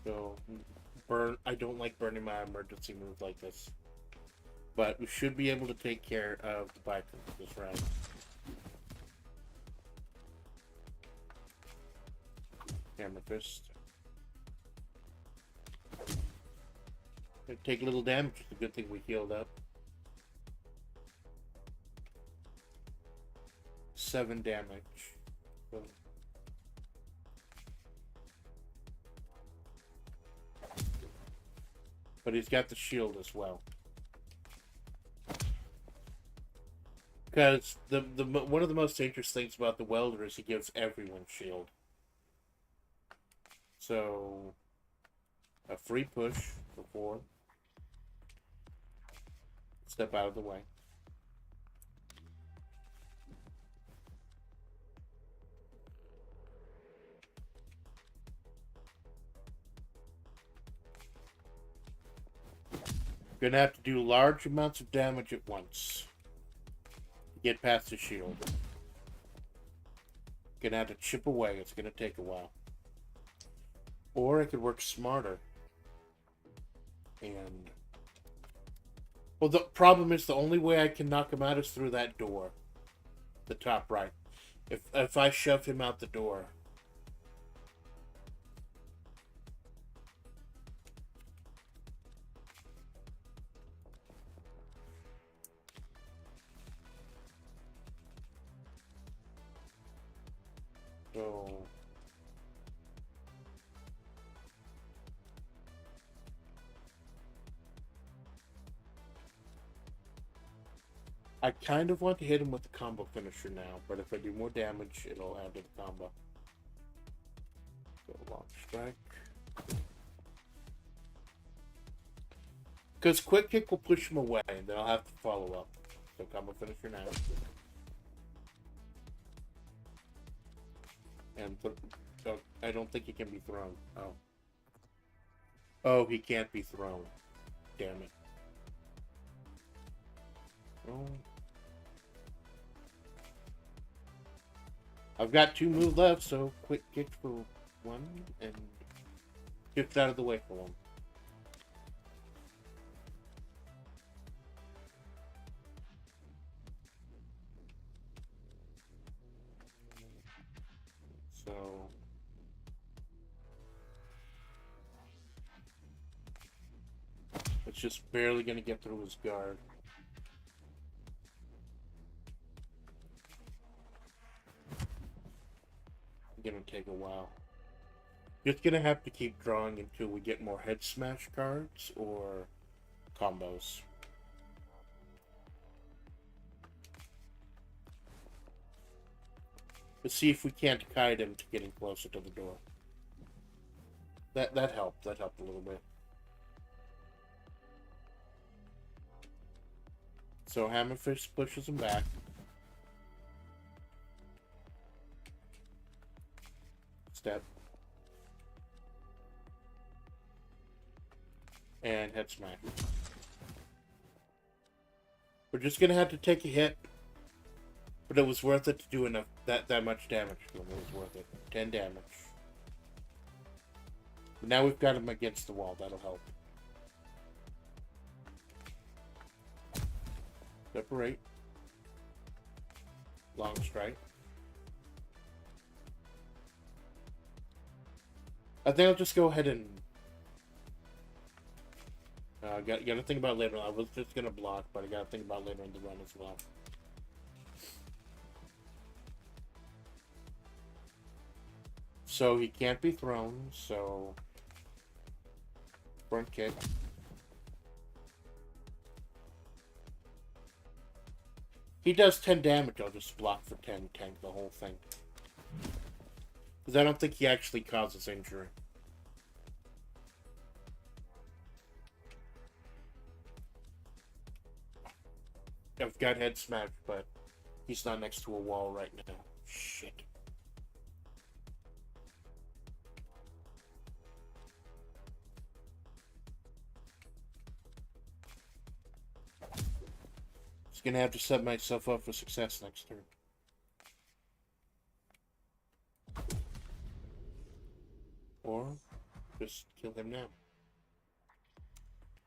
So, burn. I don't like burning my emergency move like this. But we should be able to take care of the biker this round. Hammer fist. Take a little damage. It's a good thing we healed up. 7 damage. But he's got the shield as well. Because the one of the most dangerous things about the welder is he gives everyone shield. So a free push for 4. Step out of the way. Gonna have to do large amounts of damage at once to get past the shield. Gonna have to chip away. It's gonna take a while. Or I could work smarter. And well, the problem is the only way I can knock him out is through that door, the top right. If I shove him out the door. So I kind of want to hit him with the combo finisher now, but if I do more damage, it'll add to the combo. So long strike. Because quick kick will push him away, and then I'll have to follow up. So combo finisher now. And I don't think he can be thrown. Oh. Oh, he can't be thrown. Damn it. Oh. I've got 2 moves left, so quick kick for 1 and get out of the way for 1. So it's just barely gonna get through his guard. Gonna take a while. Just gonna have to keep drawing until we get more head smash cards or combos. Let's see if we can't guide him to getting closer to the door. That helped. That helped a little bit. So hammer fist pushes him back. Step. And head smack. We're just gonna have to take a hit. But it was worth it to do enough that much damage to him. It was worth it. 10 damage. But now we've got him against the wall. That'll help. Separate. Long strike. I think I'll just go ahead and gotta think about later on. I was just gonna block, but I gotta think about later in the run as well. So he can't be thrown, so front kick. He does 10 damage, I'll just block for 10, tank the whole thing. Because I don't think he actually causes injury. I've got head smash, but he's not next to a wall right now. Shit. Just gonna have to set myself up for success next turn. Or just kill him now.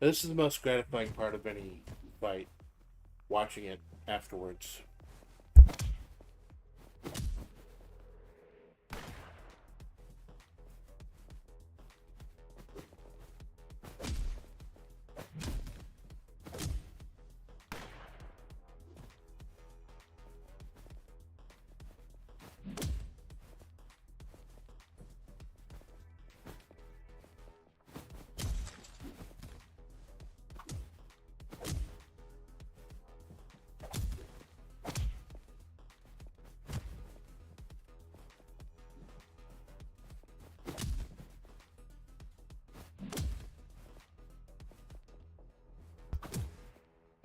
This is the most gratifying part of any fight, watching it afterwards.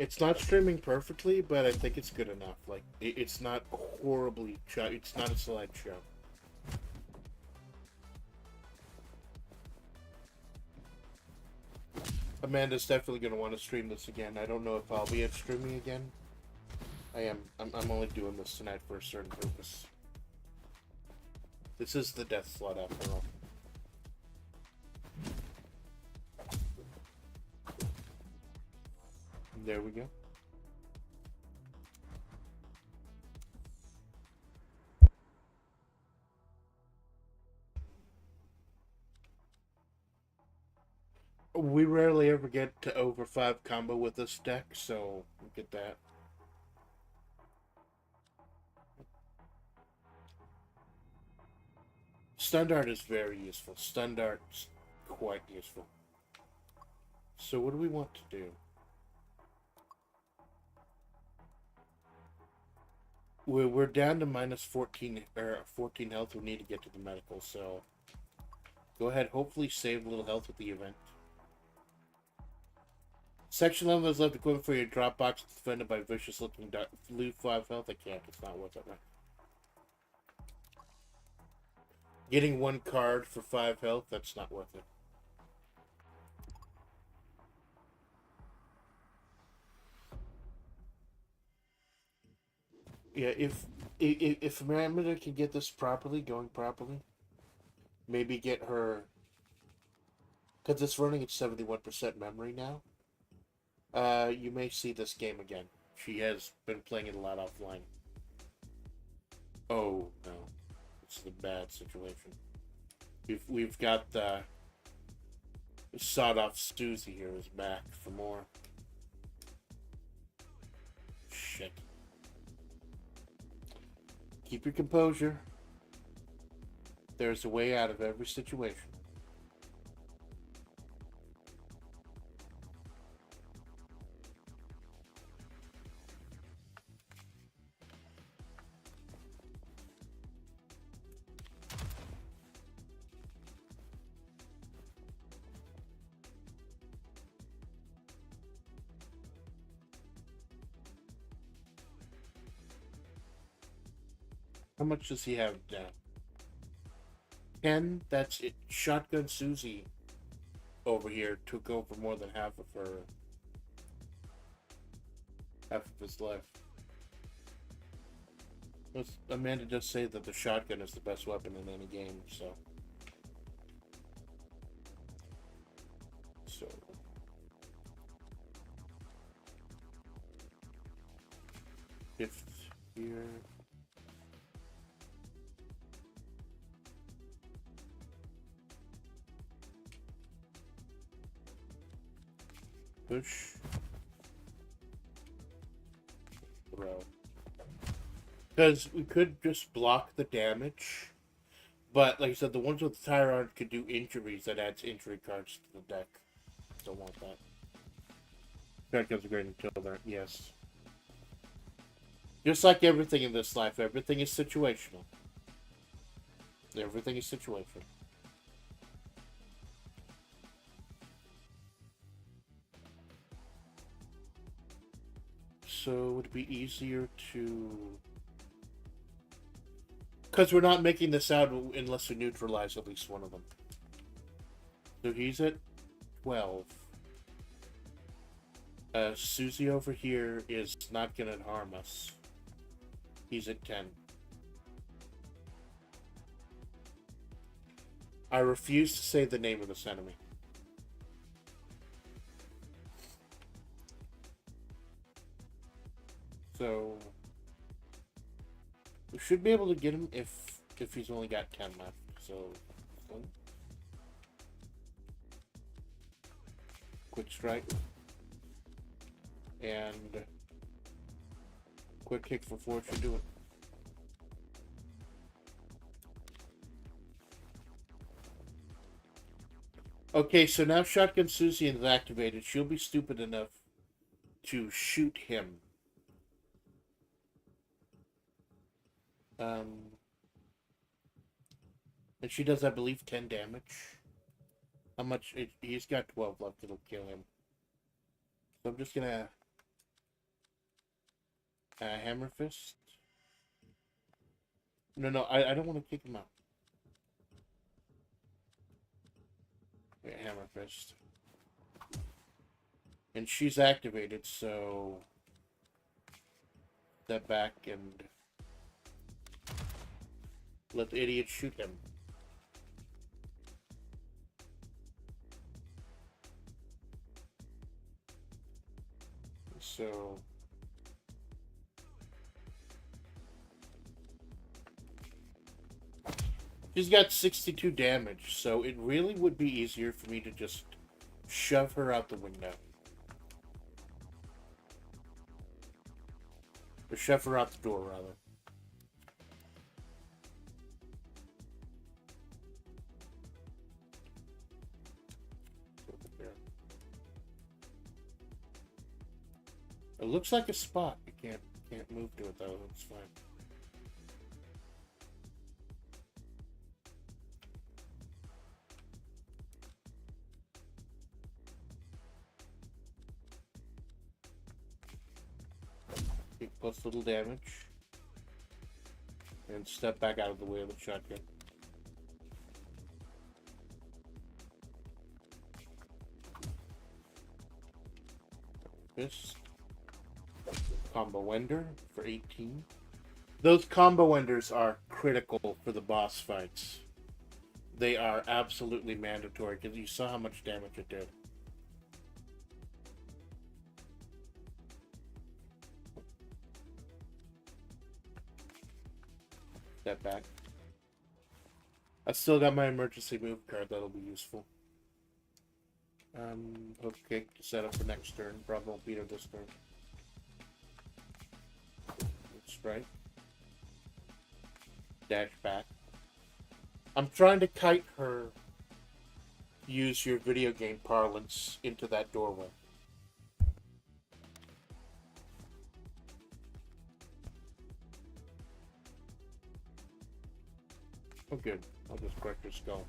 It's not streaming perfectly, but I think it's good enough. Like, it's not horribly... It's not a slideshow. Amanda's definitely going to want to stream this again. I don't know if I'll be at streaming again. I am. I'm only doing this tonight for a certain purpose. This is the death slot after all. There we go. We rarely ever get to over 5 combo with this deck, so we'll get that. Stun Dart is very useful. Stun Dart's quite useful. So what do we want to do? We're down to minus 14 health. We need to get to the medical, so go ahead. Hopefully save a little health with the event. Section 11 is left equipped for your drop box defended by vicious looking lewd 5 health. I can't. It's not worth it, right? Getting 1 card for 5 health, that's not worth it. Yeah, if Amanda can get this properly, going properly, maybe get her, because it's running at 71% memory now, you may see this game again. She has been playing it a lot offline. Oh, no. It's a bad situation. We've got the sawed-off Susie here is back for more. Shit. Keep your composure. There's a way out of every situation. How much does he have down? 10? That's it. Shotgun Susie over here took over more than half of his life. Amanda does say that the shotgun is the best weapon in any game, so. Fifth here. Push. Throw. Because we could just block the damage. But, like I said, the ones with the tire arm could do injuries. That adds injury cards to the deck. Don't want that. Shotguns are great until they're... Yes. Just like everything in this life, everything is situational. Everything is situational. So would it be easier to... Because we're not making this out unless we neutralize at least one of them. So he's at 12. Susie over here is not going to harm us. He's at 10. I refuse to say the name of this enemy. So we should be able to get him if he's only got 10 left. So quick strike and quick kick for 4 should do it. Okay, so now Shotgun Susie is activated. She'll be stupid enough to shoot him. And she does, I believe, 10 damage. How much? He's got 12 left. It'll kill him. So I'm just gonna hammer fist. No, I don't want to kick him out. Yeah, hammer fist. And she's activated, so step back and let the idiot shoot him. So she's got 62 damage, so it really would be easier for me to just shove her out the window. Or shove her out the door, rather. It looks like a spot. You can't move to it though. It's fine. Okay, plus little damage. And step back out of the way of the shotgun. This combo ender for 18. Those combo enders are critical for the boss fights. They are absolutely mandatory because you saw how much damage it did. Step back. I still got my emergency move card that'll be useful. Hook kick to set up for next turn. Probably won't beat her this turn. Strike. Dash back. I'm trying to kite her, use your video game parlance, into that doorway. Oh good. I'll just crack your skull.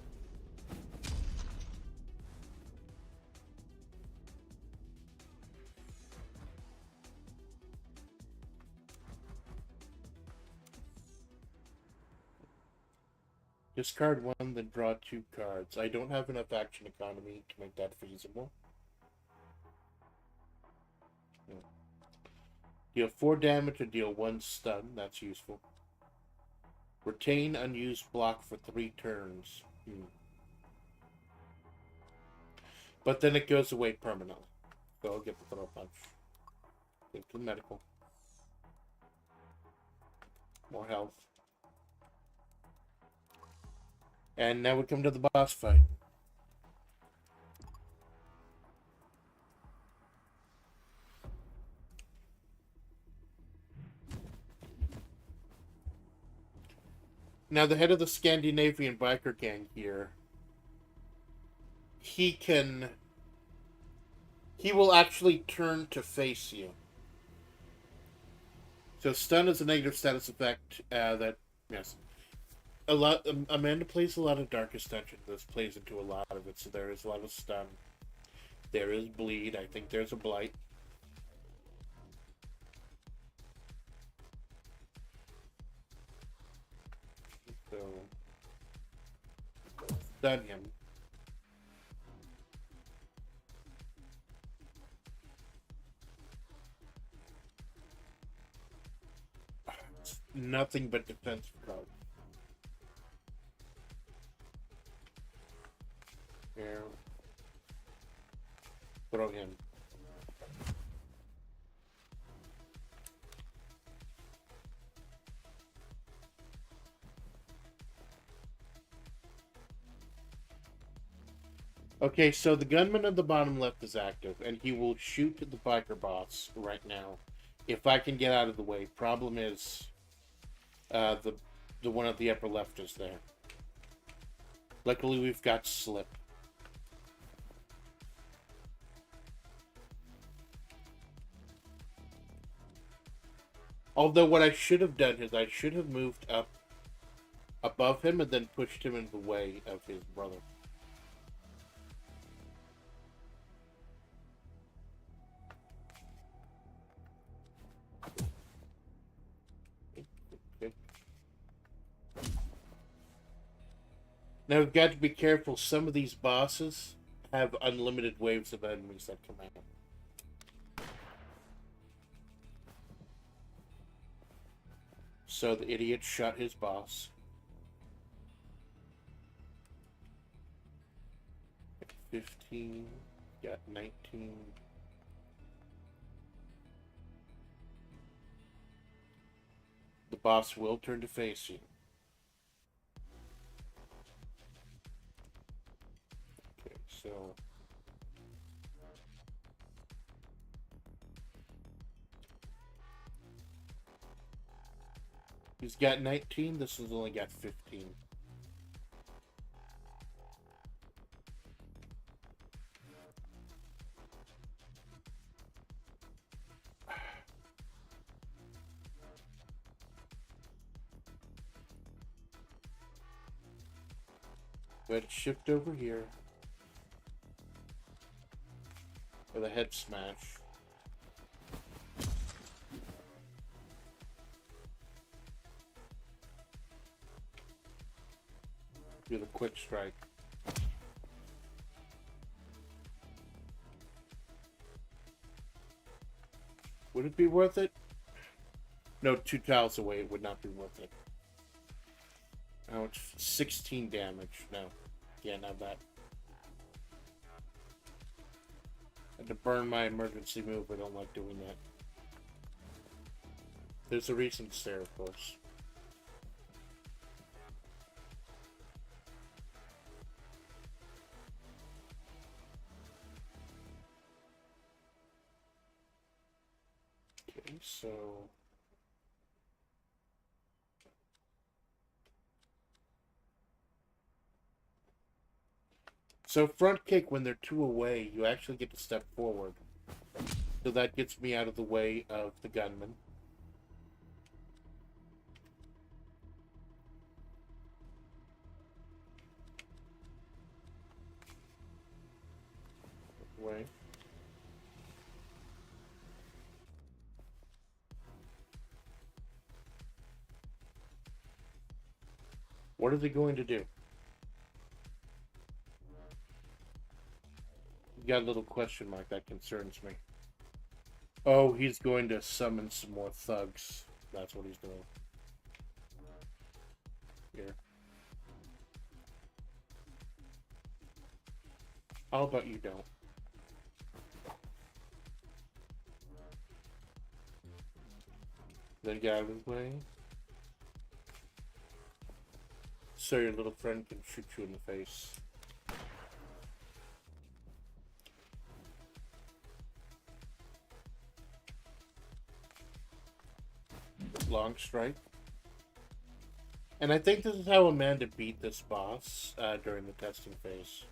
Discard 1, then draw 2 cards. I don't have enough action economy to make that feasible. Deal 4 damage or deal 1 stun. That's useful. Retain unused block for 3 turns. But then it goes away permanently. So I'll get the throw punch. Get to the medical. More health. And now we come to the boss fight. Now the head of the Scandinavian biker gang here, he will actually turn to face you. So stun is a negative status effect yes. Amanda plays a lot of Darkest Dungeon. This plays into a lot of it, so there is a lot of stun. There is bleed. I think there's a blight. So stun him. It's nothing but defense cards. Here. Throw him. Okay, so the gunman at the bottom left is active, and he will shoot the biker boss right now. If I can get out of the way. Problem is, the one at the upper left is there. Luckily, we've got slip. Although what I should have done is I should have moved up above him and then pushed him into the way of his brother. Okay. Now we've got to be careful. Some of these bosses have unlimited waves of enemies that come out. So the idiot shot his boss. 15, got 19. The boss will turn to face you. Okay, so... he's got 19, this has only got 15. Let's shift over here. With a head smash. Do the quick strike. Would it be worth it? No, 2 tiles away it would not be worth it. Oh, it's 16 damage. No. Yeah, not that. And to burn my emergency move, I don't like doing that. There's a reason it's there, of course. Okay, so... so front kick, when they're 2 away, you actually get to step forward. So that gets me out of the way of the gunman. Way. What are they going to do? You got a little question mark, that concerns me. Oh, he's going to summon some more thugs. That's what he's doing. Here. How about you don't? Then get out of his way. So your little friend can shoot you in the face. Long strike. And I think this is how Amanda beat this boss during the testing phase.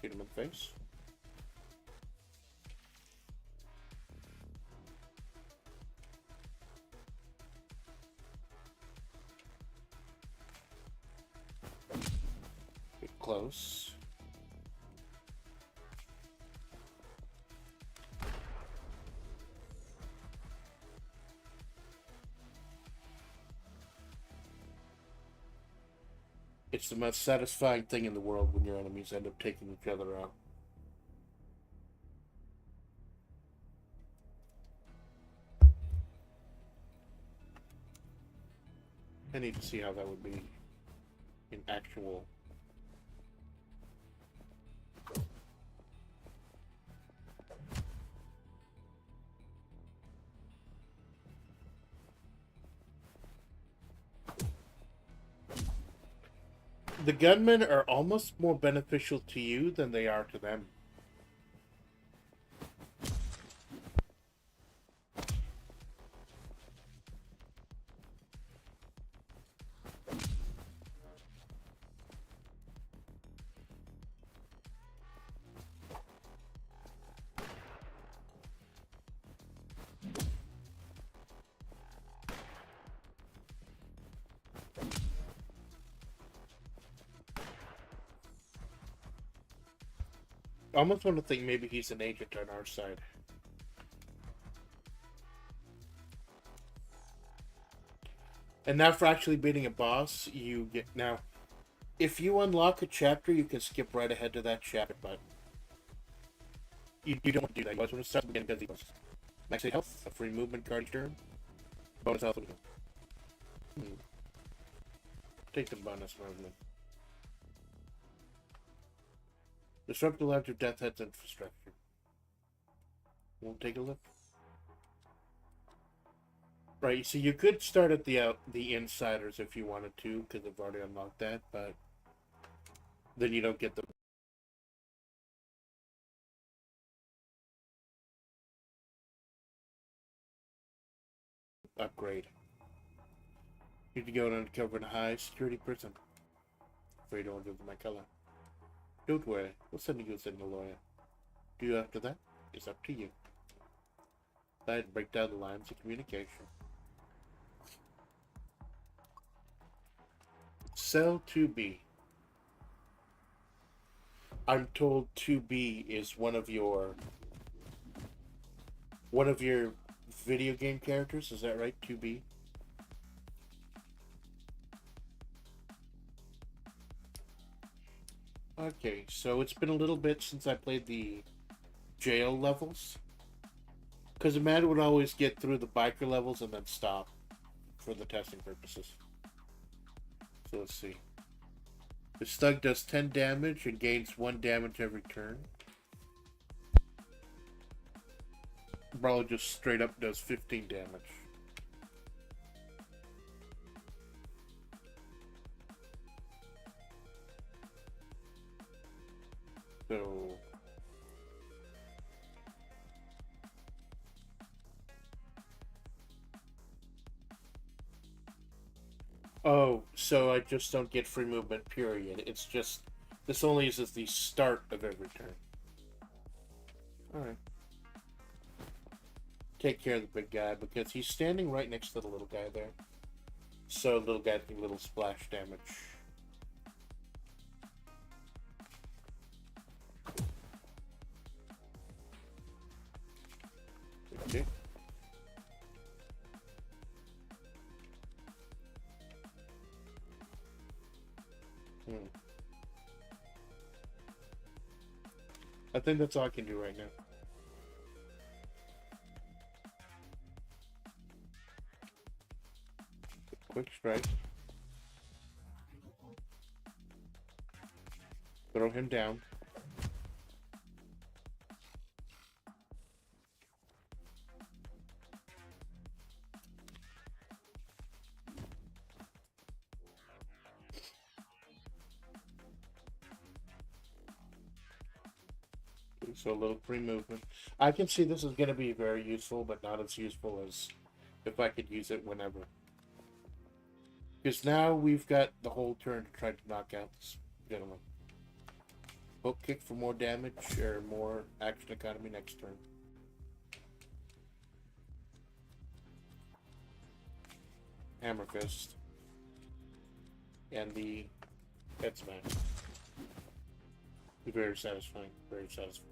Shoot him in the face. Get close. It's the most satisfying thing in the world when your enemies end up taking each other out. I need to see how that would be in actual... The gunmen are almost more beneficial to you than they are to them. I almost want to think maybe he's an agent on our side. And now for actually beating a boss, you get... Now, if you unlock a chapter, you can skip right ahead to that chapter, but... You don't want to do that. You always want to start again because he goes... Max health, a free movement card each turn. Bonus health. Take the bonus movement. Disrupt the lives of Death Head's infrastructure. We'll take a look. Right, so you could start at the Insiders if you wanted to, because I've already unlocked that, but then you don't get the upgrade. You need to go and uncover in a high security prison. Afraid I won't give them my color. Don't worry, we'll send you a lawyer. Do after that? It's up to you. I'd break down the lines of communication. Cell 2B. I'm told 2B is one of your video game characters. Is that right? 2B? Okay, so it's been a little bit since I played the jail levels. Because the man would always get through the biker levels and then stop for the testing purposes. So let's see. This thug does 10 damage and gains 1 damage every turn. Brawler just straight up does 15 damage. So... Oh, so I just don't get free movement, period. It's just... This only uses the start of every turn. Alright. Take care of the big guy, because he's standing right next to the little guy there. So little guy can do little splash damage. Okay. I think that's all I can do right now. Quick strike. Throw him down. So a little free movement. I can see this is going to be very useful, but not as useful as if I could use it whenever. Because now we've got the whole turn to try to knock out this gentleman. Hook kick for more damage or more action economy next turn. Hammer fist. And the head smash. Very satisfying. Very satisfying.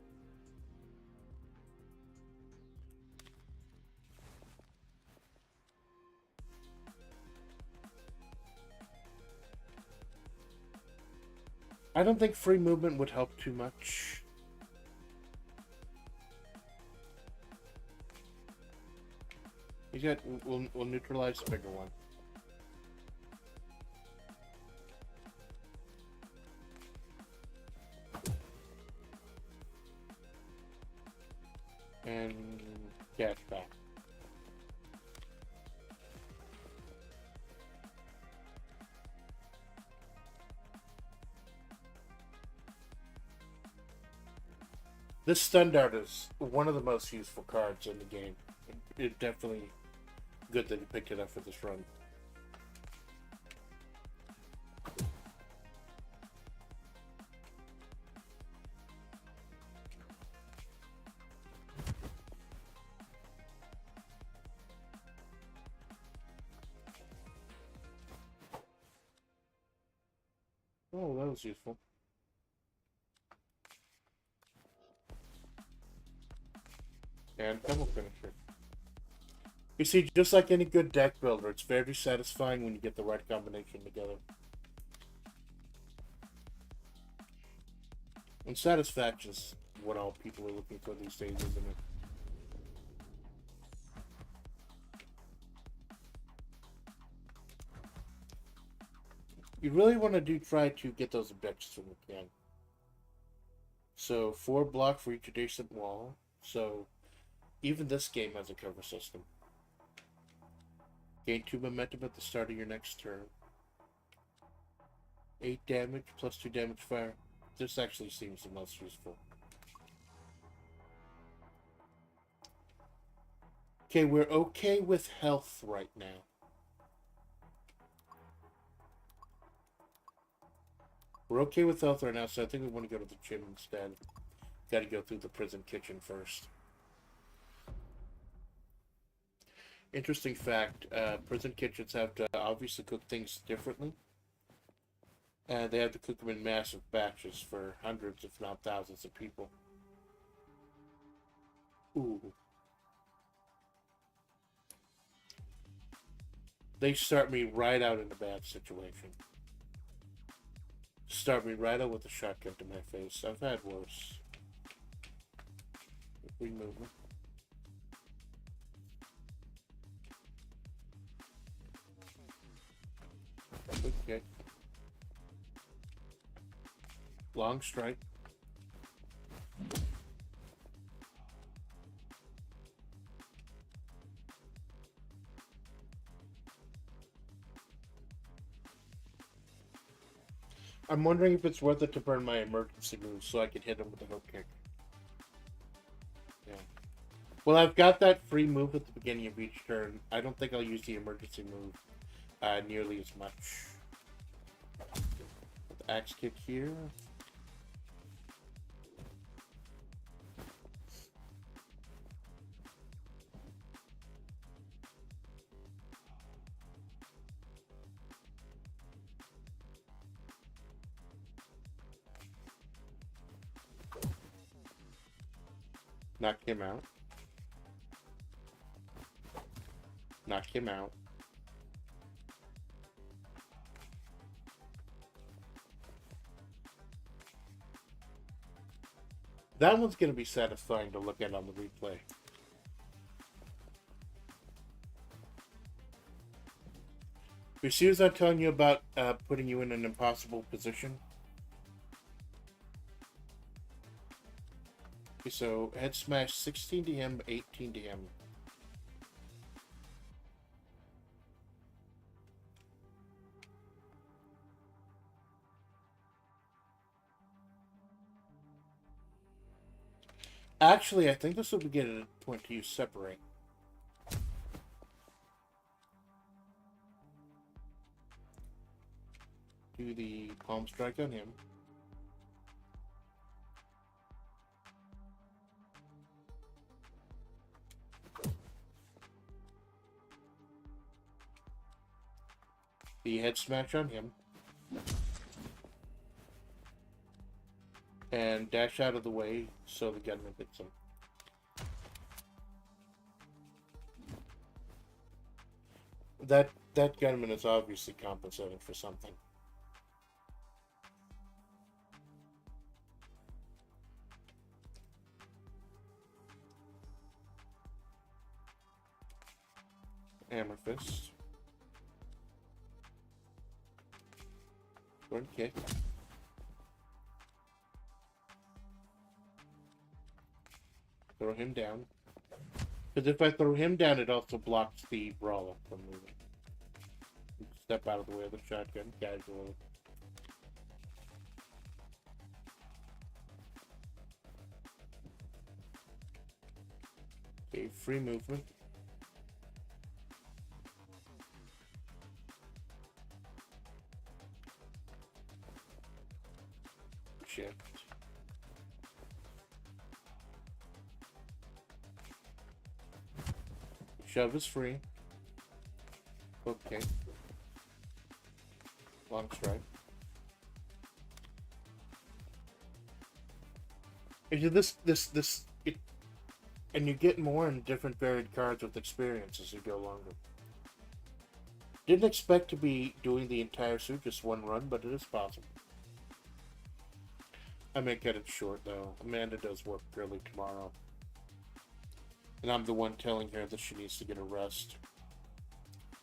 I don't think free movement would help too much. He's got... We'll neutralize the bigger one. And... cash back. This stun dart is one of the most useful cards in the game. It's definitely good that you picked it up for this run. Oh, that was useful. And double finisher. You see, just like any good deck builder, it's very satisfying when you get the right combination together. And satisfaction's what all people are looking for these days, isn't it? You really want to try to get those objectives when you can. So 4 block for each adjacent wall. So even this game has a cover system. Gain 2 momentum at the start of your next turn. 8 damage plus 2 damage fire. This actually seems the most useful. Okay, we're okay with health right now. We're okay with health right now, so I think we want to go to the gym instead. Got to go through the prison kitchen first. Interesting fact, prison kitchens have to obviously cook things differently. And they have to cook them in massive batches for hundreds, if not thousands of people. Ooh. They start me right out in a bad situation. Start me right out with a shotgun to my face. I've had worse. Free movement. Good kick. Long strike. I'm wondering if it's worth it to burn my emergency move so I can hit him with a hook kick. Yeah. Well, I've got that free move at the beginning of each turn. I don't think I'll use the emergency move nearly as much. With the axe kick here. Knock him out. Knock him out. That one's going to be satisfying to look at on the replay. You see as I'm telling you about putting you in an impossible position? Okay, so head smash 16 to him, 18 to him. Actually, I think this will be get at a point to use separate. Do the palm strike on him. The head smash on him. And dash out of the way so the gunman hits him. That gunman is obviously compensating for something. Hammer fist. One kick. Throw him down. Because if I throw him down, it also blocks the brawler from moving. Step out of the way of the shotgun casually. Okay, free movement. Shift. Shove is free. Okay. Long strike. And and you get more in different varied cards with experience as you go longer. Didn't expect to be doing the entire suit just one run, but it is possible. I may cut it short though. Amanda does work early tomorrow. And I'm the one telling her that she needs to get a rest.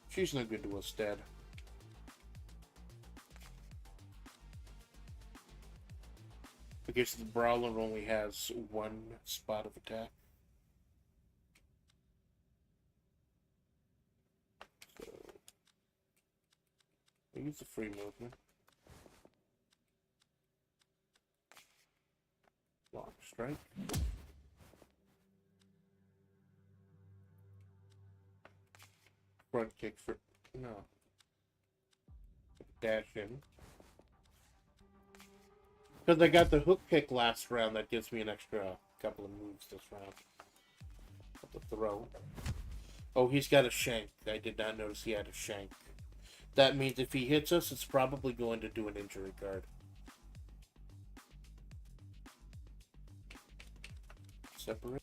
She's no good to us, Dad. Okay, so the Brawler only has one spot of attack. So I use the free movement. Long strike. Front kick for no. Dash in. Because I got the hook kick last round, that gives me an extra couple of moves this round. The throw. Oh, he's got a shank. I did not notice he had a shank. That means if he hits us, it's probably going to do an injury card. Separate.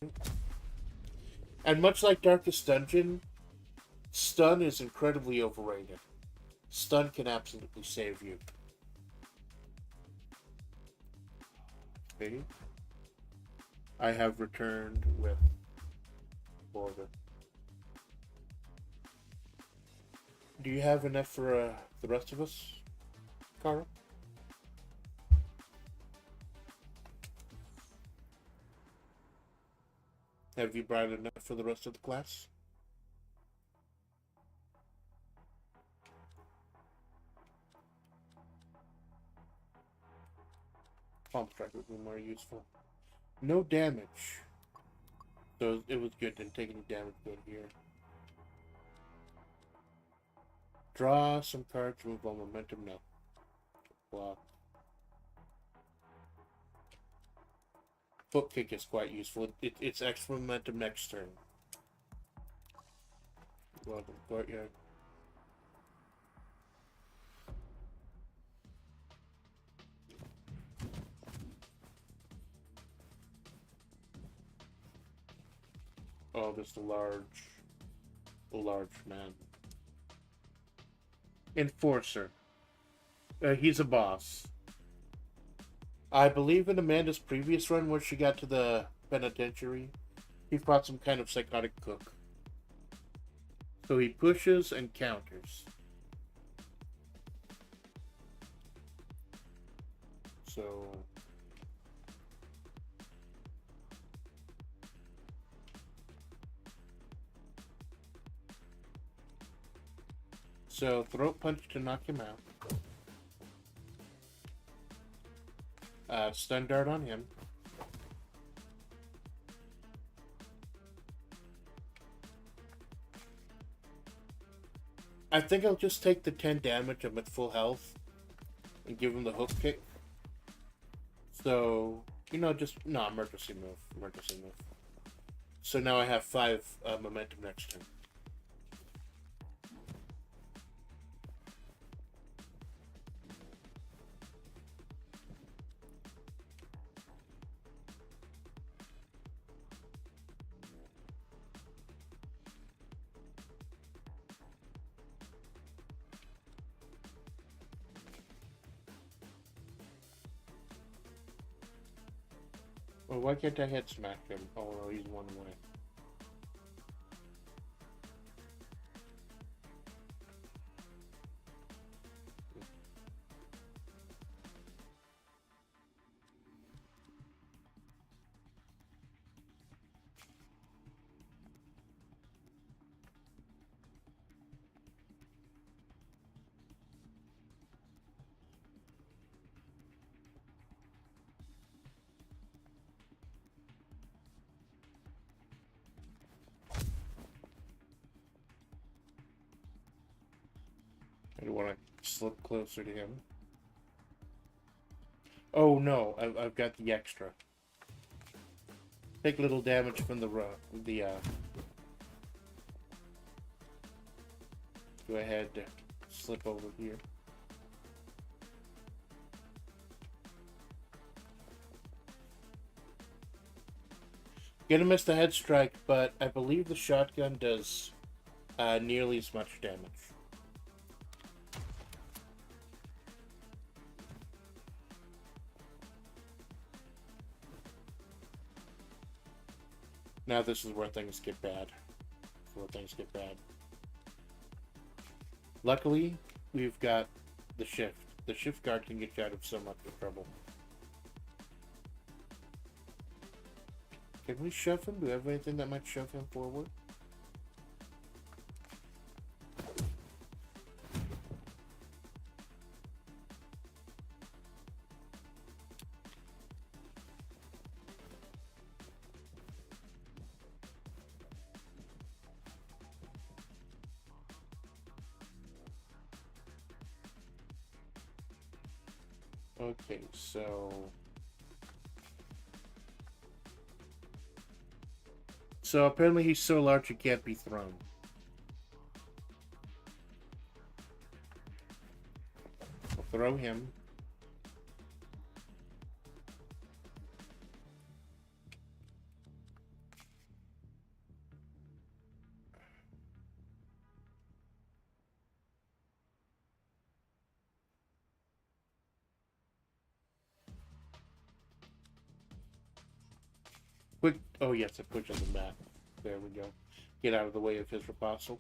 And much like Darkest Dungeon, stun is incredibly overrated. Stun can absolutely save you. Okay. I have returned with Border. Do you have enough for the rest of us, Kara? Have you brought enough for the rest of the class? Palm strike would be more useful. No damage. So it was good. Didn't take any damage good here. Draw some cards, move on momentum. No. Block. Foot kick is quite useful. It's extra momentum next turn. Go out to the courtyard. Oh, just a large man. Enforcer. He's a boss. I believe in Amanda's previous run where she got to the penitentiary, he fought some kind of psychotic cook. So he pushes and counters. So throat punch to knock him out. Stun dart on him. I think I'll just take the 10 damage. I'm at full health. And give him the hook kick. So, no, emergency move. So now I have 5 momentum next turn. Well, why can't I head smack him? Oh no, he's one away. Slip closer to him. Oh no, I've got the extra. Take little damage from the go ahead, slip over here. Gonna miss the head strike, but I believe the shotgun does nearly as much damage. Now this is where things get bad. Luckily, we've got the shift. The shift guard can get you out of so much trouble. Can we shove him? Do we have anything that might shove him forward? Okay, so apparently he's so large he can't be thrown. I'll throw him. Quick, oh yes, it pushes him back. There we go. Get out of the way of his riposte.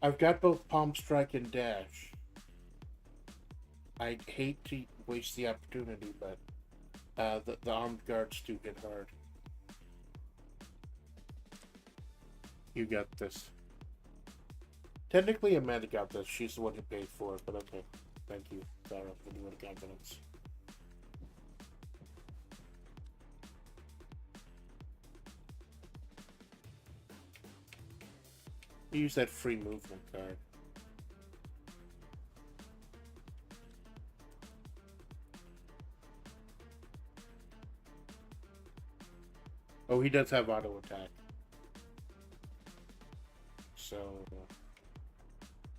I've got both palm strike and dash. I'd hate to waste the opportunity, but the armed guards do hit hard. You got this. Technically, Amanda got this. She's the one who paid for it, but okay. Thank you, Sarah, for the confidence. Use that free movement card. Oh, he does have auto attack. So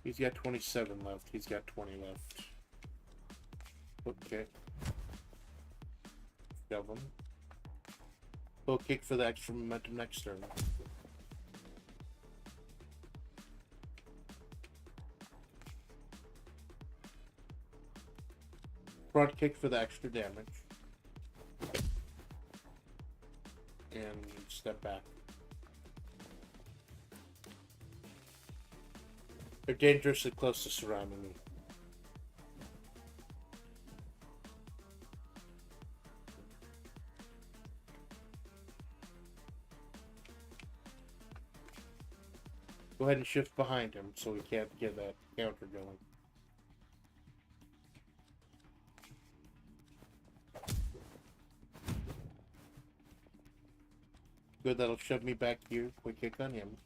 he's got 27 left. He's got 20 left. Okay. Shove him. We'll kick for the extra momentum next turn. Front kick for the extra damage. And step back. They're dangerously close to surrounding me. Go ahead and shift behind him so we can't get that counter going. Good, that'll shove me back here. Quick kick on him.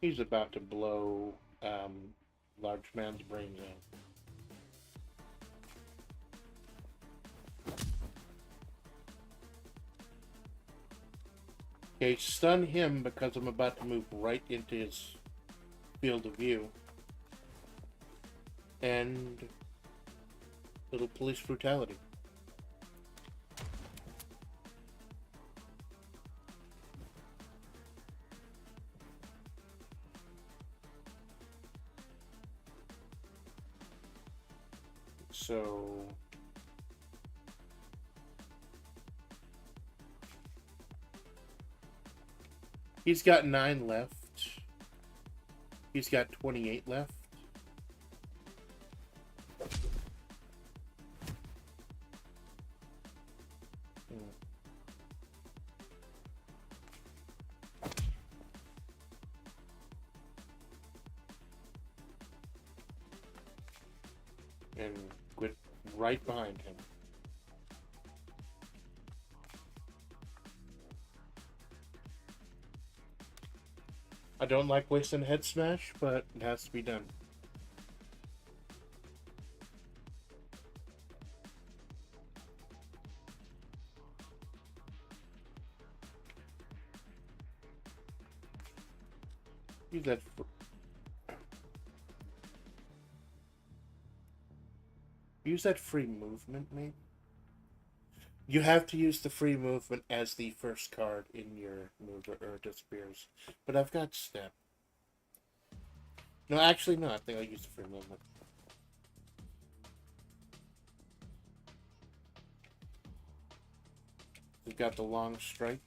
He's about to blow large man's brains out. Okay, stun him because I'm about to move right into his field of view. And little police brutality. So he's got 9 left. He's got 28 left. And quit right behind him. I don't like wasting head smash, but it has to be done. Use that. Use that free movement, maybe. You have to use the free movement as the first card in your move, or it disappears. But I've got step. No, actually, no. I think I'll use the free movement. We've got the long strike.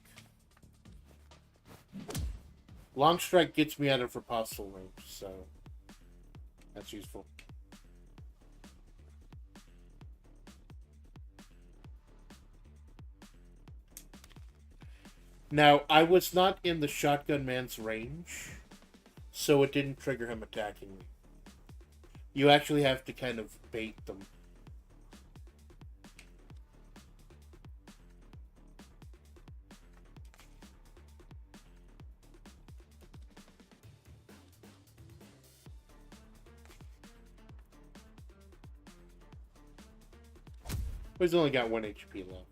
Long strike gets me out of riposte range, so that's useful. Now, I was not in the shotgun man's range, so it didn't trigger him attacking me. You actually have to kind of bait them. But he's only got 1 HP left.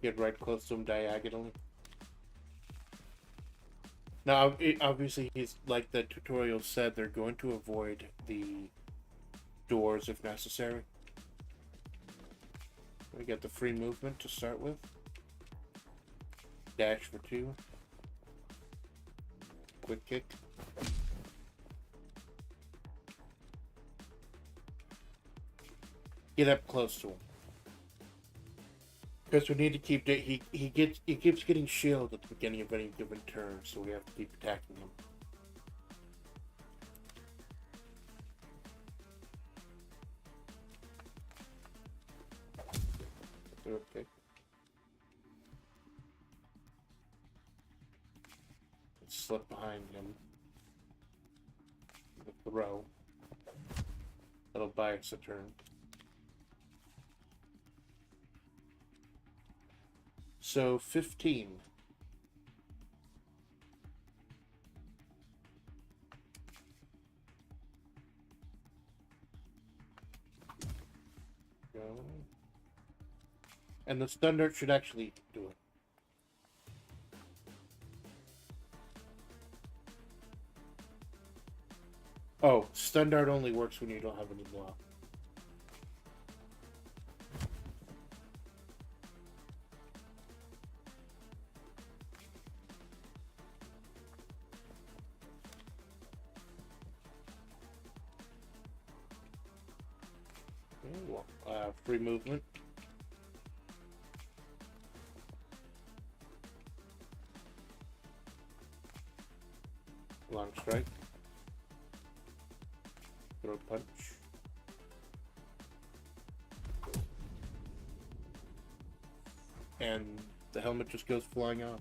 Get right close to him diagonally. Now, obviously, he's like the tutorial said, they're going to avoid the doors if necessary. We get the free movement to start with. Dash for 2. Quick kick. Get up close to him. Because we need to keep he keeps getting shielded at the beginning of any given turn, so we have to keep attacking him. Okay. Let's slip behind him. With the row. That'll buy us a turn. So 15. Go. And the stun dart should actually do it. Oh, stun dart only works when you don't have any block. Free movement. Long strike. Throw punch. And the helmet just goes flying off.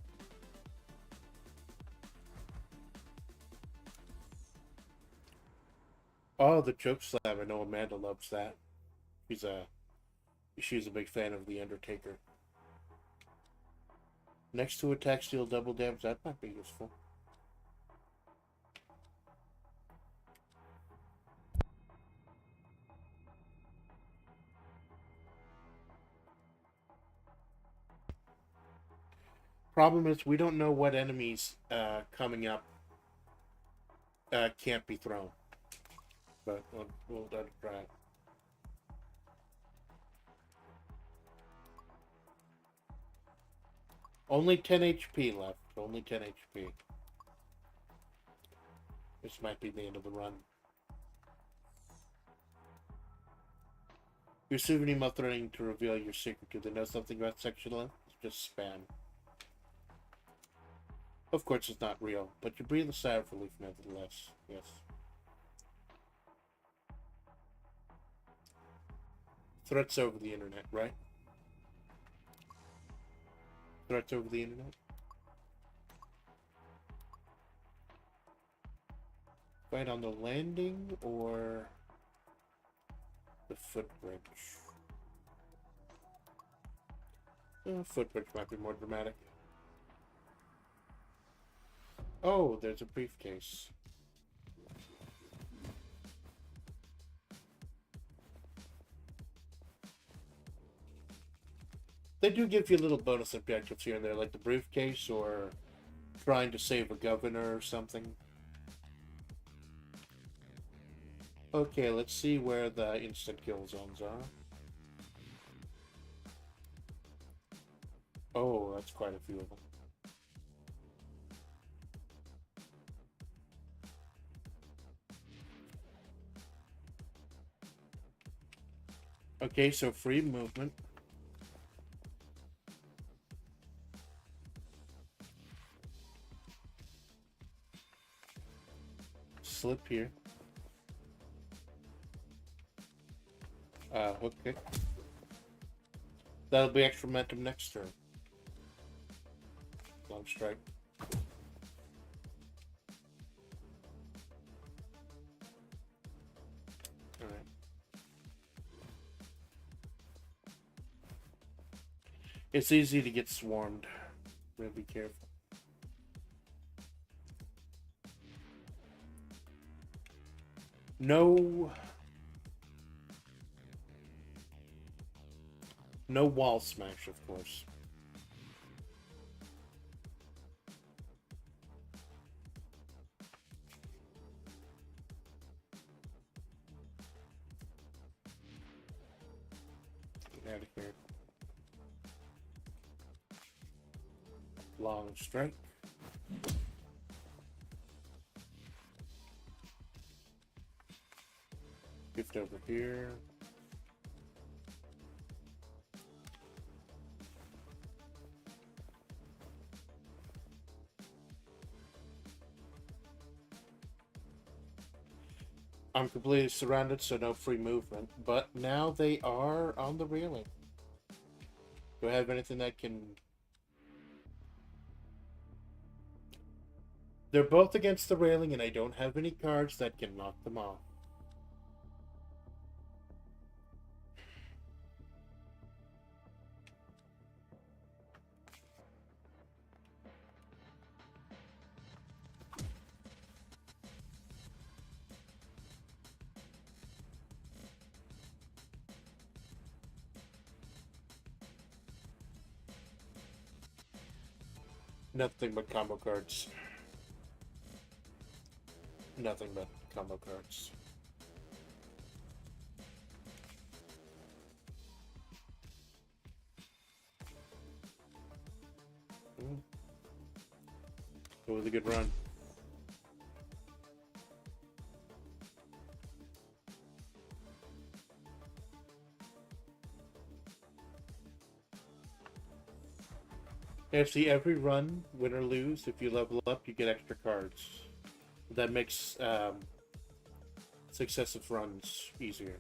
Oh, the choke slam. I know Amanda loves that. She's a big fan of The Undertaker. Next to attack, steal double damage. That might be useful. Problem is, we don't know what enemies coming up can't be thrown. But we'll try it. Only 10 HP left. Only 10 HP. This might be the end of the run. Your souvenir while threatening to reveal your secret. Do they know something about sexual life? Just spam. Of course it's not real, but you breathe a sigh of relief nevertheless. Yes. Threats over the internet, right? threats over the internet. Fight on the landing or the footbridge? Footbridge might be more dramatic. Oh, there's a briefcase. They do give you little bonus objectives here and there, like the briefcase or trying to save a governor or something. Okay, let's see where the instant kill zones are. Oh, that's quite a few of them. Okay, so free movement. Slip here. Hook kick. That'll be extra momentum next turn. Long strike. Alright. It's easy to get swarmed. Really be careful. No wall smash, of course. Get out of here. Long strike. Gift over here. I'm completely surrounded, so no free movement. But now they are on the railing. Do I have anything that can... They're both against the railing, and I don't have any cards that can knock them off. Nothing but combo cards. Nothing but combo cards. It was a good run. Actually, every run, win or lose, if you level up, you get extra cards. That makes successive runs easier.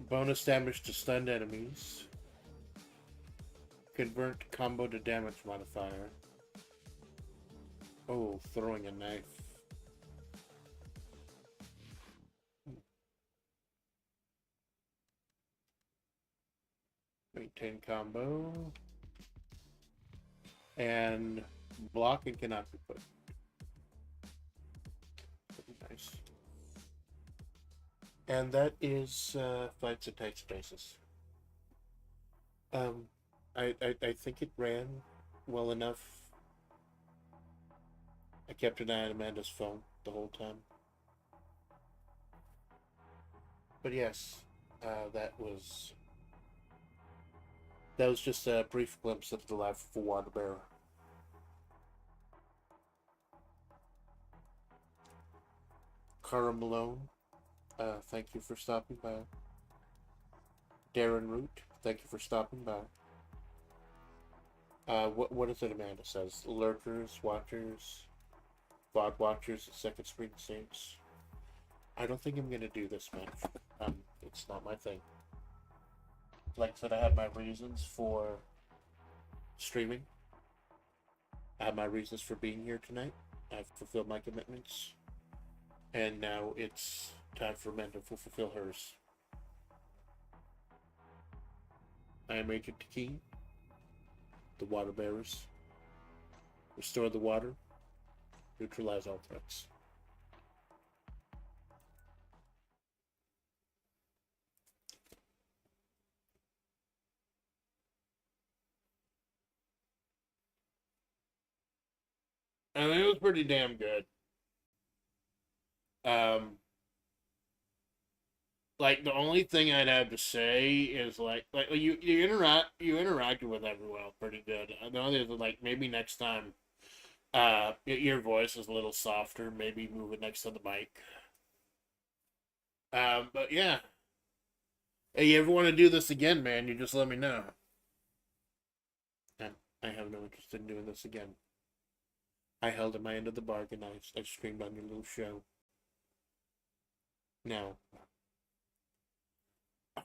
Bonus damage to stunned enemies. Convert combo to damage modifier. Oh, throwing a knife. Maintain combo. And blocking cannot be put. Nice. And that is fights at tight spaces. I think it ran well enough. I kept an eye on Amanda's phone the whole time. But yes, that was just a brief glimpse of the life of a water bearer. Cara Malone, thank you for stopping by. Darren Root, thank you for stopping by. What is it Amanda says? Lurkers, watchers, VOD watchers, second screen saints. I don't think I'm gonna do this match. It's not my thing. Like I said, I have my reasons for streaming. I have my reasons for being here tonight. I've fulfilled my commitments. And now it's time for men to fulfill hers. I am Agent Tkin, the water bearers. Restore the water. Neutralize all threats. I mean, it was pretty damn good. Um, like the only thing I'd have to say is like you interacted with everyone pretty good. I know there's like maybe next time, your voice is a little softer. Maybe move it next to the mic. But yeah, hey, you ever want to do this again, man? You just let me know. And I have no interest in doing this again. I held at my end of the bargain. I screamed on your little show. Now,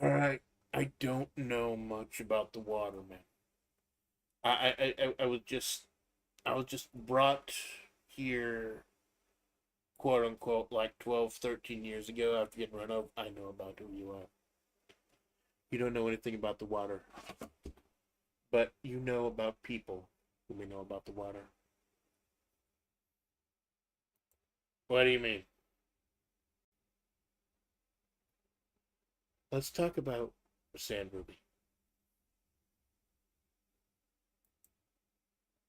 all right. I don't know much about the water, man. I was just brought here, quote unquote, like 12, 13 years ago after getting run over. I know about who you are. You don't know anything about the water, but you know about people who may know about the water. What do you mean? Let's talk about Sand Ruby.